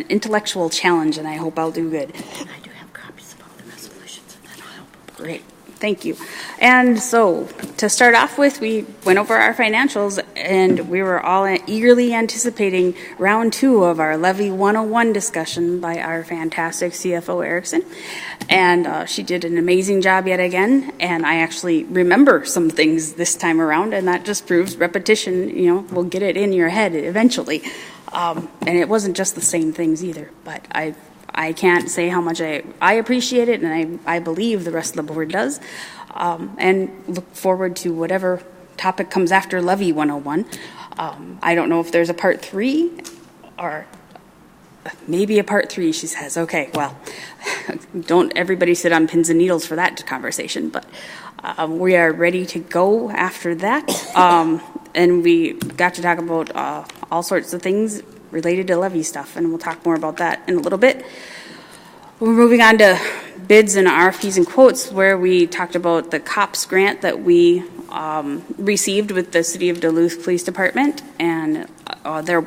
intellectual challenge, and I hope I'll do good. I do have copies of all the resolutions, and that'll help. Great. Thank you. And so to start off with, we went over our financials, and we were all eagerly anticipating round 2 of our Levy 101 discussion by our fantastic CFO Erickson. And she did an amazing job yet again, and I actually remember some things this time around, and that just proves repetition, will get it in your head eventually. And it wasn't just the same things either, but I can't say how much I appreciate it, and I believe the rest of the board does, and look forward to whatever topic comes after Levy 101. I don't know if there's a part 3 or maybe a part 3, she says. Okay, well, don't everybody sit on pins and needles for that conversation, but we are ready to go after that. And we got to talk about all sorts of things related to levy stuff, and we'll talk more about that in a little bit. We're moving on to bids and RFPs and quotes, where we talked about the COPS grant that we received with the City of Duluth Police Department, and they're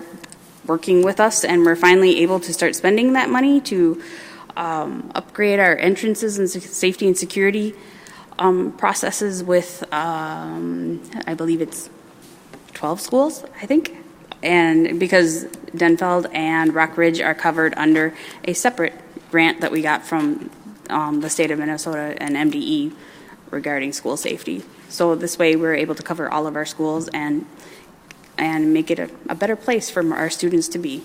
working with us, and we're finally able to start spending that money to upgrade our entrances and safety and security processes with, I believe it's 12 schools, I think. And because Denfeld and Rockridge are covered under a separate grant that we got from the state of Minnesota and MDE regarding school safety. So this way we're able to cover all of our schools and make it a better place for our students to be.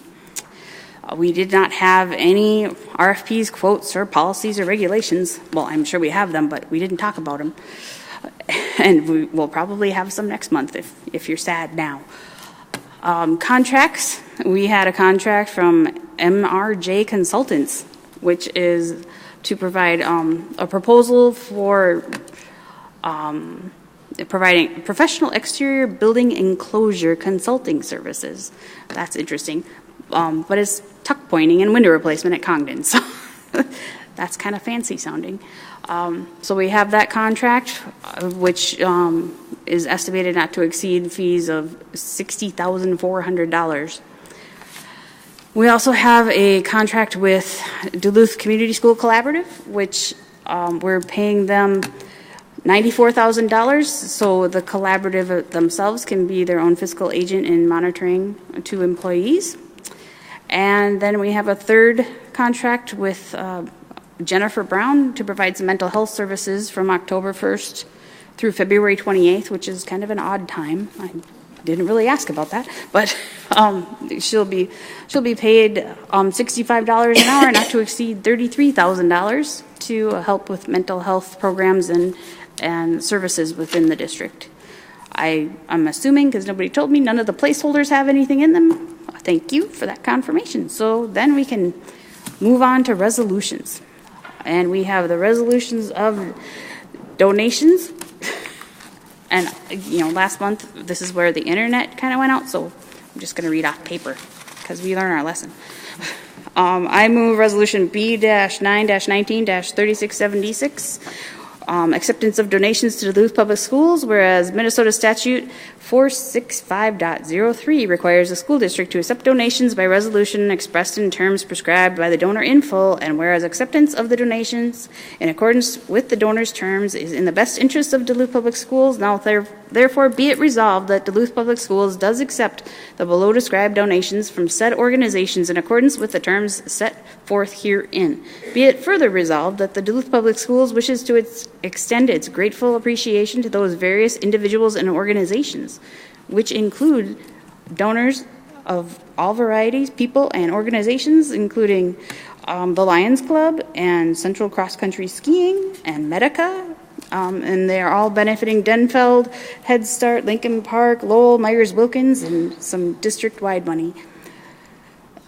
We did not have any RFPs, quotes, or policies or regulations. Well, I'm sure we have them, but we didn't talk about them. And we will probably have some next month if you're sad now. Contracts, we had a contract from MRJ Consultants, which is to provide a proposal for providing professional exterior building enclosure consulting services. That's interesting. But it's tuck pointing and window replacement at Congdon, so that's kind of fancy sounding. So we have that contract, which is estimated not to exceed fees of $60,400. We also have a contract with Duluth Community School Collaborative, which we're paying them $94,000, so the collaborative themselves can be their own fiscal agent in monitoring 2 employees. And then we have a third contract with Jennifer Brown to provide some mental health services from October 1st through February 28th, which is kind of an odd time. I didn't really ask about that, but she'll be paid $65 an hour, not to exceed $33,000, to help with mental health programs and services within the district. I'm assuming, because nobody told me, none of the placeholders have anything in them. Thank you for that confirmation. So then we can move on to resolutions. And we have the resolutions of donations And, last month, this is where the internet kind of went out, so I'm just going to read off paper because we learn our lesson. I move Resolution B-9-19-3676, acceptance of donations to Duluth Public Schools, whereas Minnesota Statute 465.03 requires the school district to accept donations by resolution expressed in terms prescribed by the donor in full, and whereas acceptance of the donations in accordance with the donor's terms is in the best interest of Duluth Public Schools, now therefore be it resolved that Duluth Public Schools does accept the below described donations from said organizations in accordance with the terms set forth herein. Be it further resolved that the Duluth Public Schools wishes to extend its grateful appreciation to those various individuals and organizations, which include donors of all varieties, people, and organizations, including the Lions Club and Central Cross Country Skiing and Medica, and they are all benefiting Denfeld, Head Start, Lincoln Park, Lowell, Myers-Wilkins, and some district-wide money.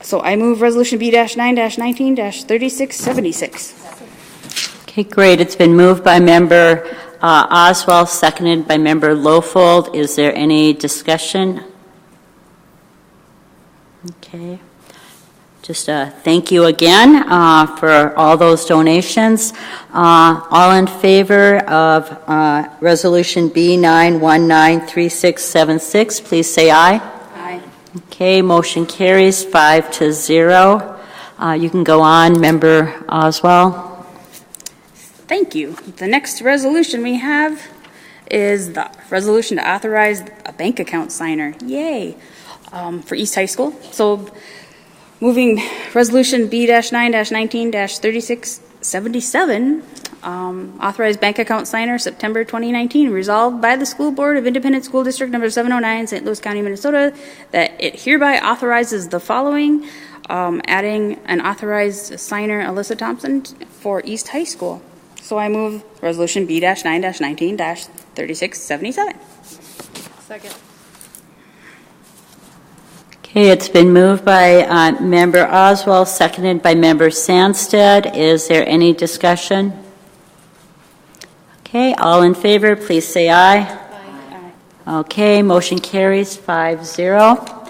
So I move Resolution B-9-19-3676. Okay, great. It's been moved by Member Oswald, seconded by Member Lofold. Is there any discussion? Okay. Just thank you again for all those donations. All in favor of Resolution B-919-3676, please say aye. Aye. Okay, motion carries 5-0. You can go on, Member Oswald. Thank you. The next resolution we have is the resolution to authorize a bank account signer. Yay! For East High School. So moving Resolution B-9-19-3677, authorized bank account signer, September 2019, resolved by the School Board of Independent School District Number 709, St. Louis County, Minnesota, that it hereby authorizes the following, adding an authorized signer, Alyssa Thompson, for East High School. So I move Resolution B-9-19-3677. Second. Okay, it's been moved by Member Oswald, seconded by Member Sandstead. Is there any discussion? Okay, all in favor, please say aye. Aye. Okay, motion carries 5-0.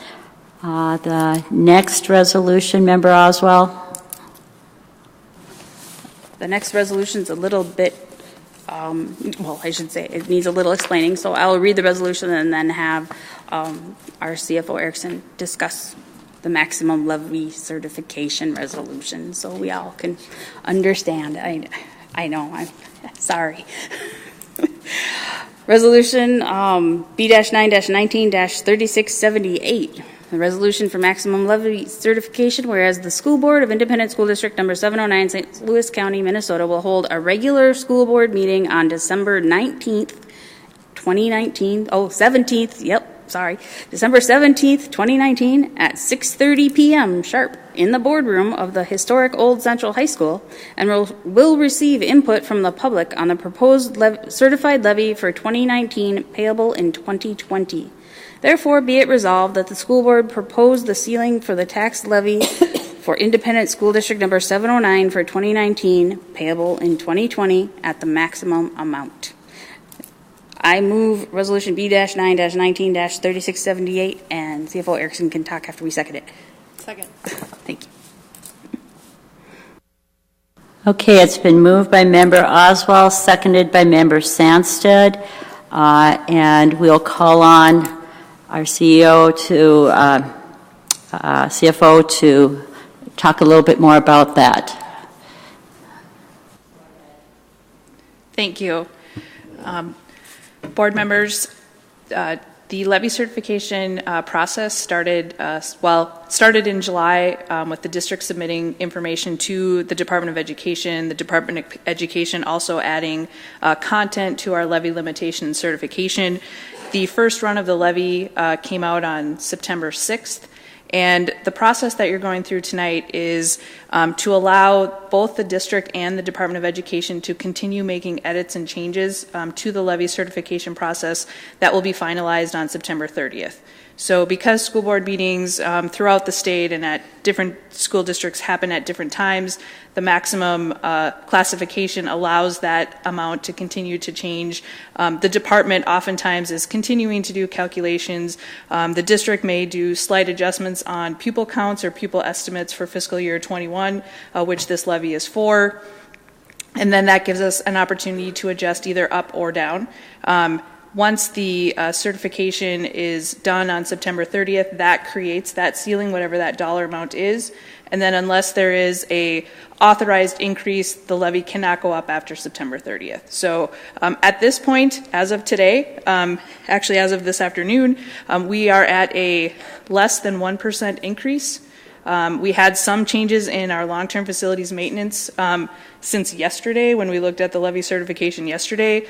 The next resolution, Member Oswald. The next resolution is a little bit, well, I should say it needs a little explaining. So I'll read the resolution and then have our CFO Erickson discuss the maximum levy certification resolution so we all can understand. I know, I'm sorry. Resolution B-9-19-3678. The resolution for maximum levy certification, whereas the School Board of Independent School District Number 709, St. Louis County, Minnesota, will hold a regular school board meeting on December 19th, 2019. December 17th, 2019, at 6:30 p.m. sharp in the boardroom of the historic Old Central High School, and will receive input from the public on the proposed certified levy for 2019 payable in 2020. Therefore, be it resolved that the school board propose the ceiling for the tax levy for Independent School District Number 709 for 2019, payable in 2020 at the maximum amount. I move Resolution B-9-19-3678, and CFO Erickson can talk after we second it. Second. Thank you. Okay, it's been moved by Member Oswald, seconded by Member Sandstead, and we'll call on our CFO to talk a little bit more about that. Thank you. Board members, the levy certification process started in July with the district submitting information to the Department of Education. The Department of Education also adding content to our levy limitation certification. The first run of the levy came out on September 6th. And the process that you're going through tonight is to allow both the district and the Department of Education to continue making edits and changes to the levy certification process that will be finalized on September 30th. So because school board meetings throughout the state and at different school districts happen at different times, the maximum classification allows that amount to continue to change. The department oftentimes is continuing to do calculations. The district may do slight adjustments on pupil counts or pupil estimates for fiscal year 21, which this levy is for. And then that gives us an opportunity to adjust either up or down. Once the certification is done on September 30th, that creates that ceiling, whatever that dollar amount is. And then unless there is a authorized increase, the levy cannot go up after September 30th. So at this point, as of today, actually as of this afternoon, we are at a less than 1% increase. We had some changes in our long-term facilities maintenance since yesterday when we looked at the levy certification yesterday.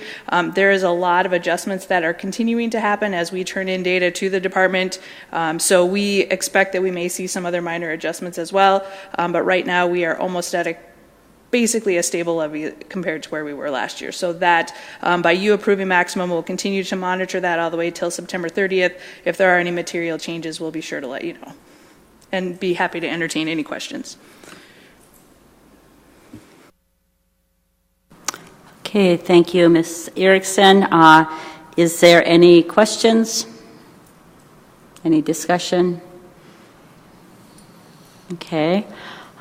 There is a lot of adjustments that are continuing to happen as we turn in data to the department. So we expect that we may see some other minor adjustments as well. But right now we are almost at basically a stable levy compared to where we were last year. So that by you approving maximum, we'll continue to monitor that all the way till September 30th. If there are any material changes, we'll be sure to let you know. And be happy to entertain any questions. Okay, thank you, Ms. Erickson. Is there any questions? Any discussion? Okay.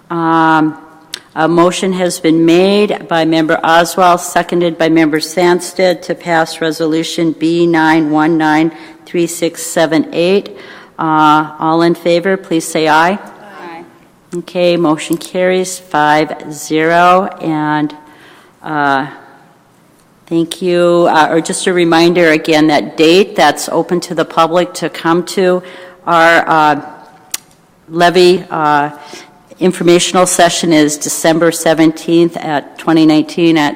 A motion has been made by Member Oswald, seconded by Member Sandsted to pass Resolution B9193678. All in favor, please say aye. Aye. Okay, motion carries 5-0. And thank you. Or just a reminder again, that date that's open to the public to come to our levy informational session is December 17th at 2019 at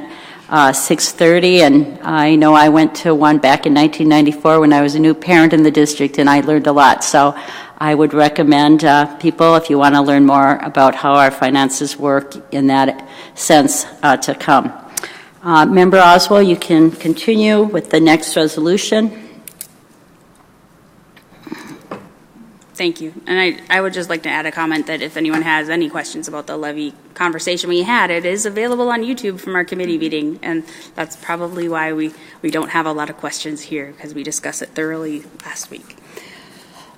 6:30, and I know I went to one back in 1994 when I was a new parent in the district, and I learned a lot. So I would recommend people, if you want to learn more about how our finances work in that sense, to come. Member Oswald, you can continue with the next resolution. Thank you. And I would just like to add a comment that if anyone has any questions about the levy conversation we had, it is available on YouTube from our committee meeting, and that's probably why we don't have a lot of questions here, because we discussed it thoroughly last week.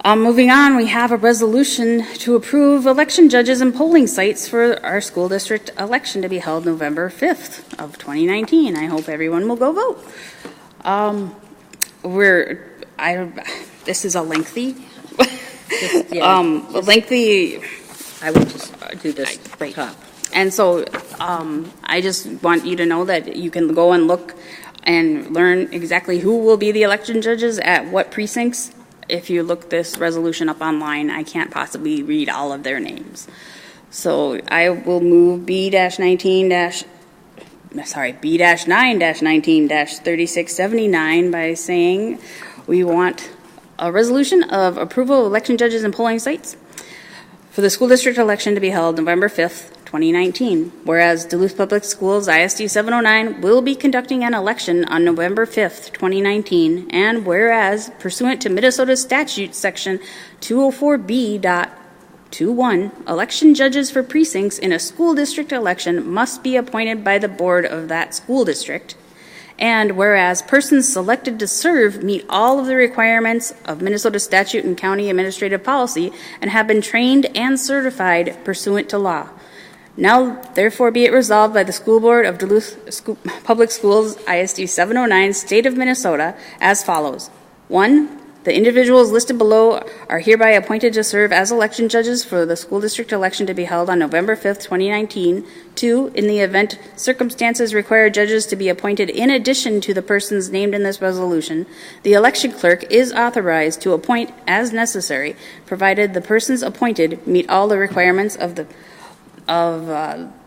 Moving on, we have a resolution to approve election judges and polling sites for our school district election to be held November 5th of 2019. I hope everyone will go vote. This is a lengthy lengthy. I would just do this right top. And so I just want you to know that you can go and look and learn exactly who will be the election judges at what precincts. If you look this resolution up online, I can't possibly read all of their names. So I will move B-9-19-3679 by saying we want a resolution of approval of election judges and polling sites for the school district election to be held November 5th, 2019. Whereas Duluth Public Schools ISD 709 will be conducting an election on November 5th, 2019, and whereas pursuant to Minnesota statute section 204B.21, election judges for precincts in a school district election must be appointed by the board of that school district. And whereas persons selected to serve meet all of the requirements of Minnesota statute and county administrative policy and have been trained and certified pursuant to law. Now, therefore, be it resolved by the School Board of Duluth Public Schools, ISD 709, State of Minnesota, as follows. 1. The individuals listed below are hereby appointed to serve as election judges for the school district election to be held on November 5th, 2019. 2. In the event circumstances require judges to be appointed in addition to the persons named in this resolution, the election clerk is authorized to appoint as necessary, provided the persons appointed meet all the requirements of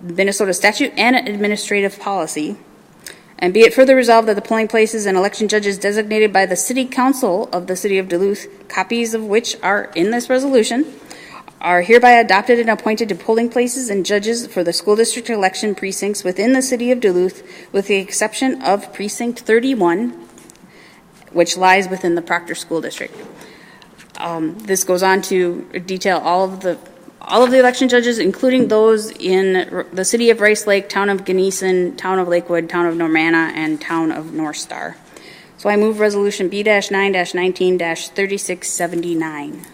Minnesota statute and administrative policy. And be it further resolved that the polling places and election judges designated by the City Council of the City of Duluth, copies of which are in this resolution, are hereby adopted and appointed to polling places and judges for the school district election precincts within the City of Duluth, with the exception of Precinct 31, which lies within the Proctor School District. This goes on to detail all of the election judges, including those in the city of Rice Lake, town of Gunnison, town of Lakewood, town of Normanna, and town of North Star. So I move resolution B-9-19-3679.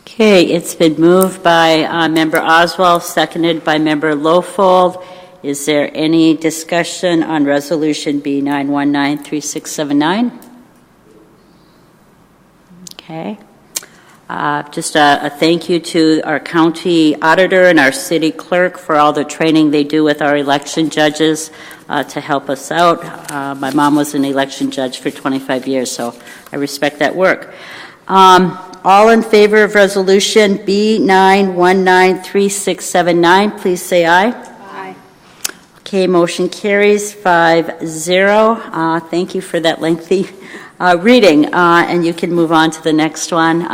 Okay, it's been moved by Member Oswald, seconded by Member Lofold. Is there any discussion on resolution B-919-3679? Okay. Just a thank you to our county auditor and our city clerk for all the training they do with our election judges to help us out. My mom was an election judge for 25 years, so I respect that work. All in favor of resolution B-919-3679, please say aye. Aye. Okay, motion carries 5-0. Thank you for that lengthy reading, and you can move on to the next one.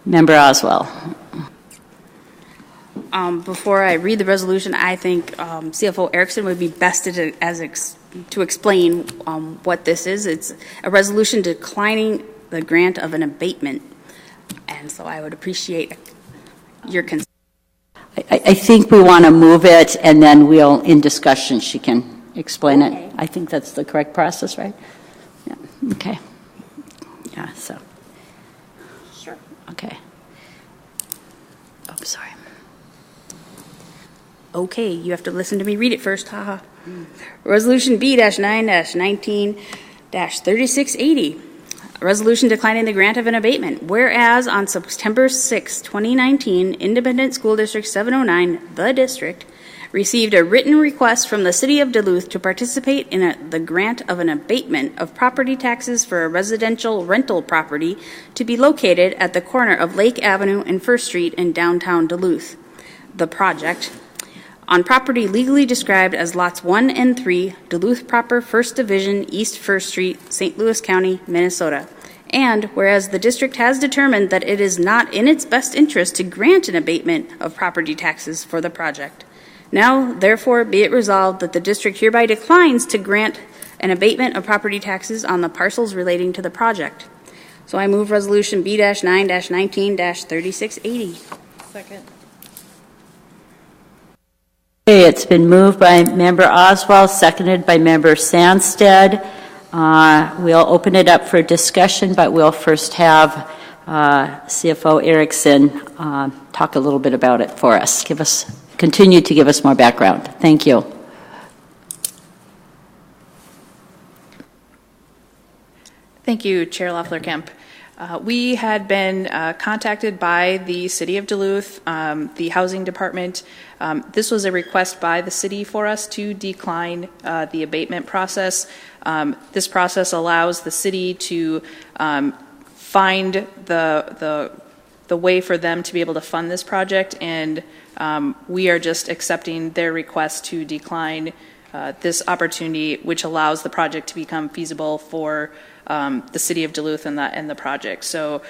Member Oswald. Before I read the resolution, I think CFO Erickson would be best to explain what this is. It's a resolution declining the grant of an abatement, and so I would appreciate your consent. I think we want to move it, and then we'll, in discussion, she can explain it. I think that's the correct process, right? Yeah. Okay. Yeah, so. Sure. Okay. Oh, sorry. Okay, you have to listen to me read it first. Haha. Resolution B-9-19-3680. A resolution declining the grant of an abatement. Whereas on September 6, 2019, Independent School District 709, the district, received a written request from the City of Duluth to participate in the grant of an abatement of property taxes for a residential rental property to be located at the corner of Lake Avenue and First Street in downtown Duluth. The project, on property legally described as lots 1 and 3, Duluth proper, 1st Division, East 1st Street, St. Louis County, Minnesota. And whereas the district has determined that it is not in its best interest to grant an abatement of property taxes for the project. Now, therefore, be it resolved that the district hereby declines to grant an abatement of property taxes on the parcels relating to the project. So I move resolution B-9-19-3680. Second. Okay, it's been moved by Member Oswald, seconded by Member Sandstead. We'll open it up for discussion, but we'll first have CFO Erickson talk a little bit about it for us. Continue to give us more background. Thank you. Thank you, Chair Loeffler-Kemp. We had been contacted by the City of Duluth, the Housing Department. This was a request by the city for us to decline the abatement process. This process allows the city to find the way for them to be able to fund this project, and we are just accepting their request to decline this opportunity, which allows the project to become feasible for the City of Duluth and the project. So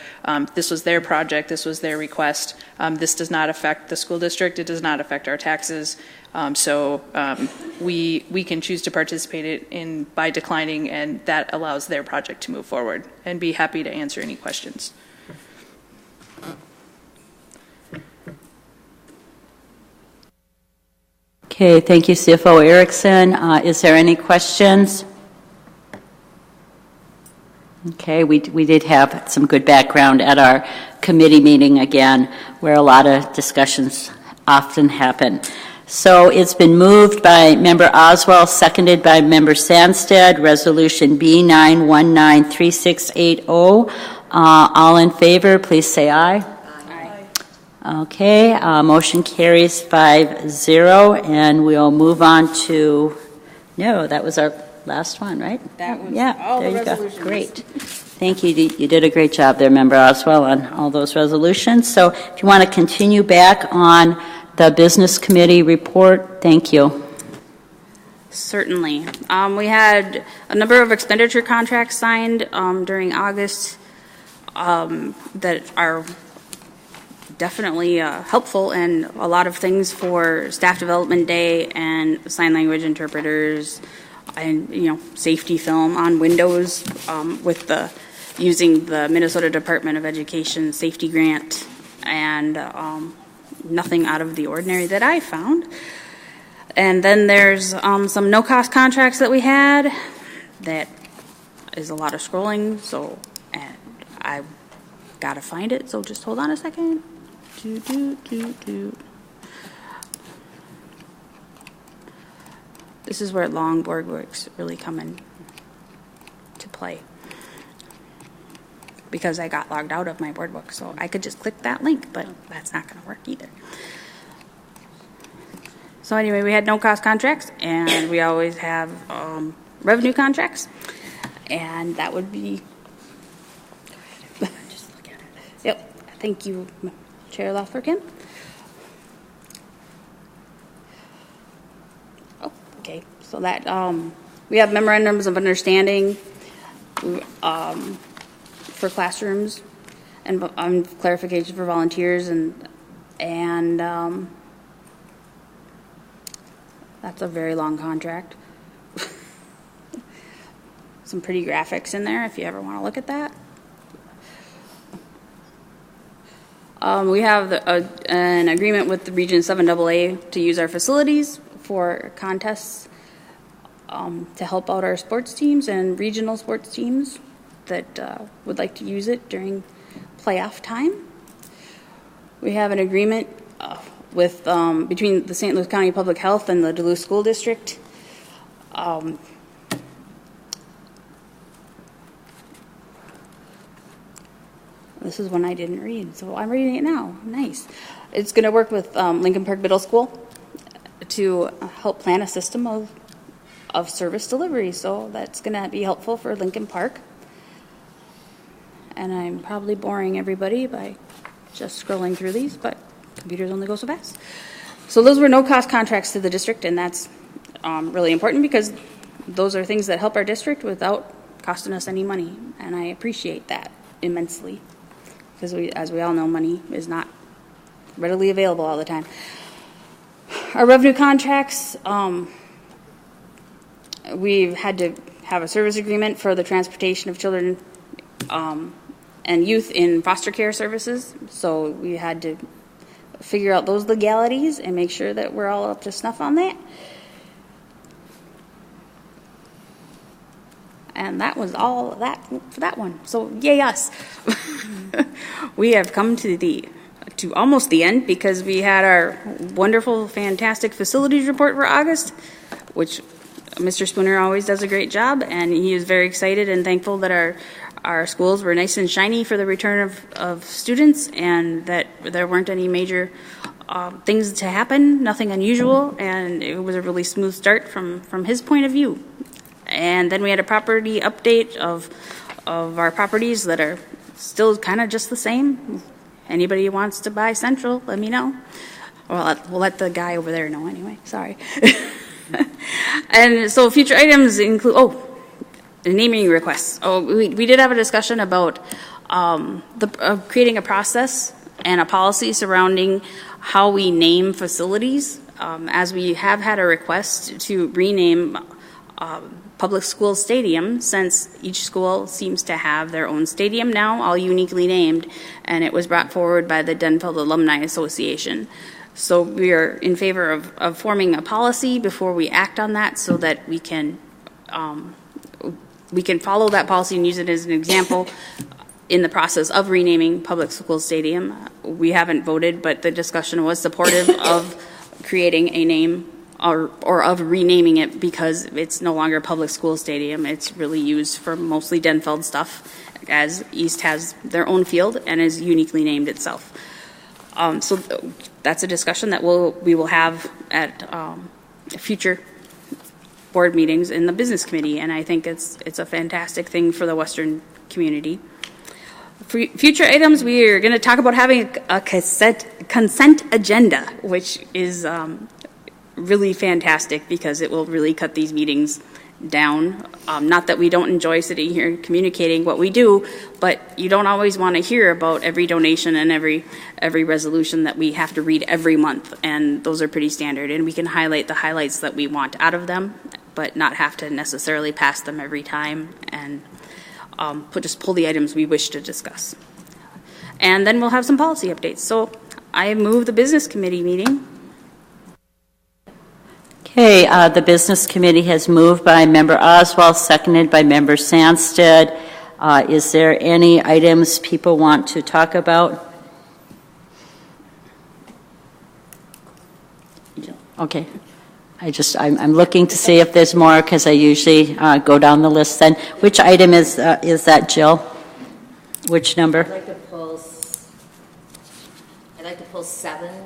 this was their project, this was their request. This does not affect the school district, it does not affect our taxes. So we can choose to participate in by declining, and that allows their project to move forward, and be happy to answer any questions. Okay, thank you, CFO Erickson. Is there any questions? Okay, we did have some good background at our committee meeting again, where a lot of discussions often happen. So it's been moved by Member Oswald, seconded by Member Sandstead, Resolution B-919-3680. All in favor, please say aye. Aye. Okay, motion carries 5-0, and we'll move on to, no, that was our last one, right? That was all there the you resolutions. Go. Great. Thank you. You did a great job there, Member Oswald, on all those resolutions. So if you want to continue back on the Business Committee report, thank you. Certainly. We had a number of expenditure contracts signed during August that are definitely helpful, and a lot of things for Staff Development Day and sign language interpreters, and safety film on windows with using the Minnesota Department of Education safety grant, and nothing out of the ordinary that I found. And then there's some no-cost contracts that we had. That is a lot of scrolling, so and I gotta find it. So just hold on a second. This is where long board works really come in to play, because I got logged out of my board book, so I could just click that link, but that's not going to work either. So anyway, we had no-cost contracts, and we always have revenue contracts, and that would be. Just look at it. Yep. Thank you, Chair Lafler-Kim. Oh, okay. So that we have memorandums of understanding for classrooms, and clarification for volunteers, and that's a very long contract. Some pretty graphics in there if you ever want to look at that. We have an agreement with the Region 7 AA to use our facilities for contests to help out our sports teams and regional sports teams that would like to use it during playoff time. We have an agreement with between the St. Louis County Public Health and the Duluth School District. This is one I didn't read, so I'm reading it now. Nice. It's going to work with Lincoln Park Middle School to help plan a system of service delivery. So that's going to be helpful for Lincoln Park. And I'm probably boring everybody by just scrolling through these, but computers only go so fast. So those were no-cost contracts to the district, and that's really important because those are things that help our district without costing us any money, and I appreciate that immensely because, as we all know, money is not readily available all the time. Our revenue contracts, we've had to have a service agreement for the transportation of children and youth in foster care services, so we had to figure out those legalities and make sure that we're all up to snuff on that. And that was all that for that one. So yay us. We have come to almost the end because we had our wonderful, fantastic facilities report for August, which Mr. Spooner always does a great job, and he is very excited and thankful that our schools were nice and shiny for the return of students, and that there weren't any major things to happen, nothing unusual, and it was a really smooth start from his point of view. And then we had a property update of our properties that are still kind of just the same. Anybody who wants to buy Central, let me know. Well, we'll let the guy over there know anyway. Sorry. And so future items include, the naming requests. We did have a discussion about creating a process and a policy surrounding how we name facilities, as we have had a request to rename public school stadium, since each school seems to have their own stadium now, all uniquely named, and it was brought forward by the Denfeld Alumni Association. So we are in favor of forming a policy before we act on that, so that we can follow that policy and use it as an example in the process of renaming public school stadium. We haven't voted, but the discussion was supportive of creating a name or of renaming it, because it's no longer a public school stadium. It's really used for mostly Denfeld stuff, as East has their own field and is uniquely named itself. So that's a discussion that we will have at future board meetings in the business committee, and I think it's a fantastic thing for the Western community. For future items, we are going to talk about having a consent agenda, which is really fantastic because it will really cut these meetings down. Not that we don't enjoy sitting here and communicating what we do, but you don't always want to hear about every donation and every resolution that we have to read every month, and those are pretty standard, and we can highlight the highlights that we want out of them but not have to necessarily pass them every time, and just pull the items we wish to discuss. And then we'll have some policy updates. So I move the business committee meeting. Okay, the business committee has moved by Member Oswald, seconded by Member Sandsted. Is there any items people want to talk about? Okay. I'm looking to see if there's more, because I usually go down the list then. Which item is that, Jill? Which number? I'd like to pull 7F.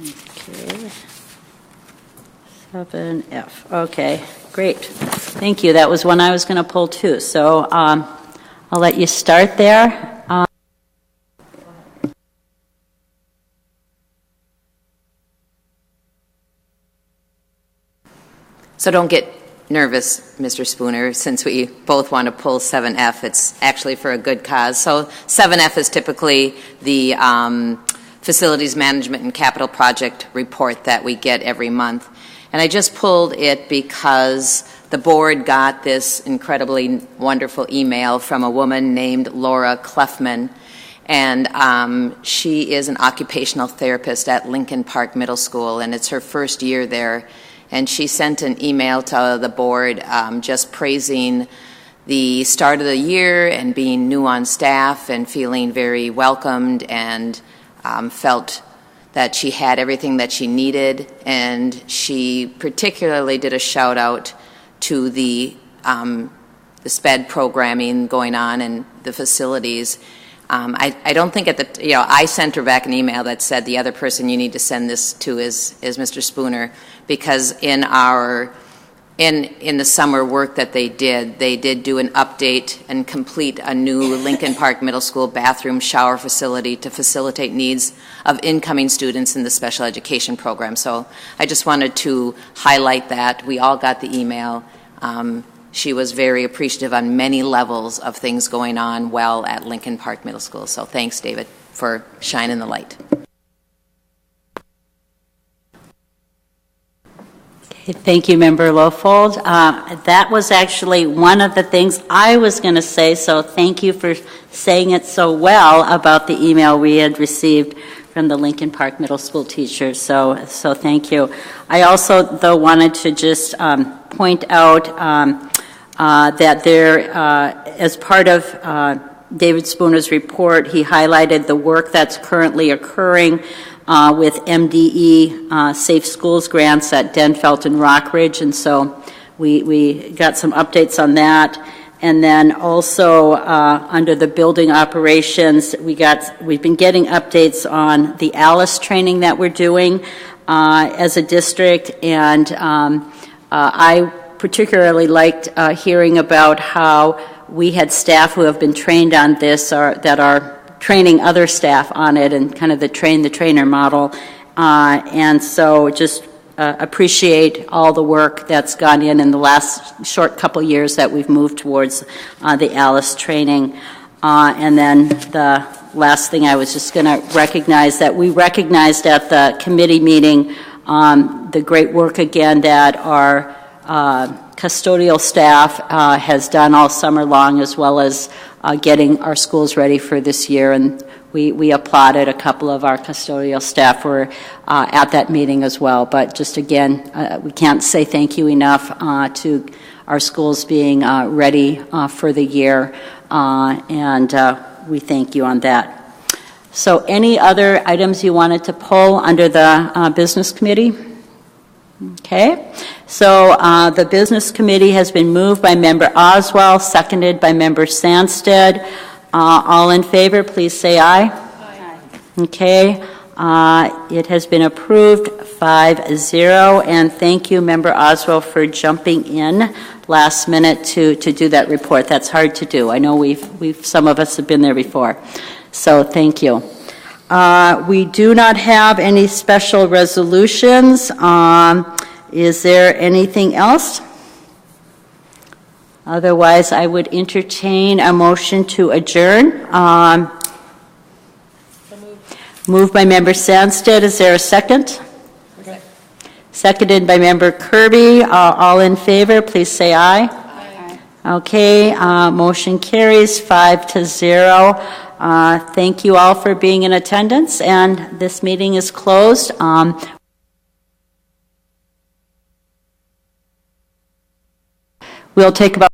Okay. 7F. Okay, great. Thank you. That was one I was going to pull too. So I'll let you start there. So don't get nervous, Mr. Spooner, since we both want to pull 7F. It's actually for a good cause. So 7F is typically the facilities management and capital project report that we get every month. And I just pulled it because the board got this incredibly wonderful email from a woman named Laura Clefman. And she is an occupational therapist at Lincoln Park Middle School, and it's her first year there. And she sent an email to the board just praising the start of the year and being new on staff and feeling very welcomed, and felt that she had everything that she needed. And she particularly did a shout out to the SPED programming going on in the facilities. I don't think I sent her back an email that said the other person you need to send this to is Mr. Spooner, because in the summer work that they did do an update and complete a new Lincoln Park Middle School bathroom shower facility to facilitate needs of incoming students in the special education program. So I just wanted to highlight that. We all got the email. She was very appreciative on many levels of things going on well at Lincoln Park Middle School. So thanks, David, for shining the light. Okay, thank you, Member Lofold. That was actually one of the things I was going to say, so thank you for saying it so well about the email we had received from the Lincoln Park Middle School teachers. So thank you. I also, though, wanted to just point out that there, as part of David Spooner's report, he highlighted the work that's currently occurring with MDE Safe Schools grants at Denfeld and Rockridge, and so we got some updates on that. And then also under the building operations, we've been getting updates on the ALICE training that we're doing as a district, and I particularly liked hearing about how we had staff who have been trained on this that are training other staff on it, and kind of the train-the-trainer model. And so just appreciate all the work that's gone in the last short couple years that we've moved towards the ALICE training. And then the last thing I was just going to recognize that we recognized at the committee meeting the great work again that our custodial staff has done all summer long, as well as getting our schools ready for this year. And we applauded a couple of our custodial staff were at that meeting as well. But just again, we can't say thank you enough to our schools being ready for the year, and we thank you on that. So any other items you wanted to pull under the business committee? Okay, so the business committee has been moved by Member Oswald, seconded by Member Sandsted. All in favor, please say aye. Aye. Okay, it has been approved 5-0, and thank you, Member Oswald, for jumping in last minute to do that report. That's hard to do. I know some of us have been there before, so thank you. We do not have any special resolutions. Is there anything else? Otherwise, I would entertain a motion to adjourn. Moved by Member Sandsted. Is there a second? Seconded by Member Kirby. All in favor, please say aye. Aye. Okay, motion carries 5-0. Thank you all for being in attendance, and this meeting is closed. We'll take about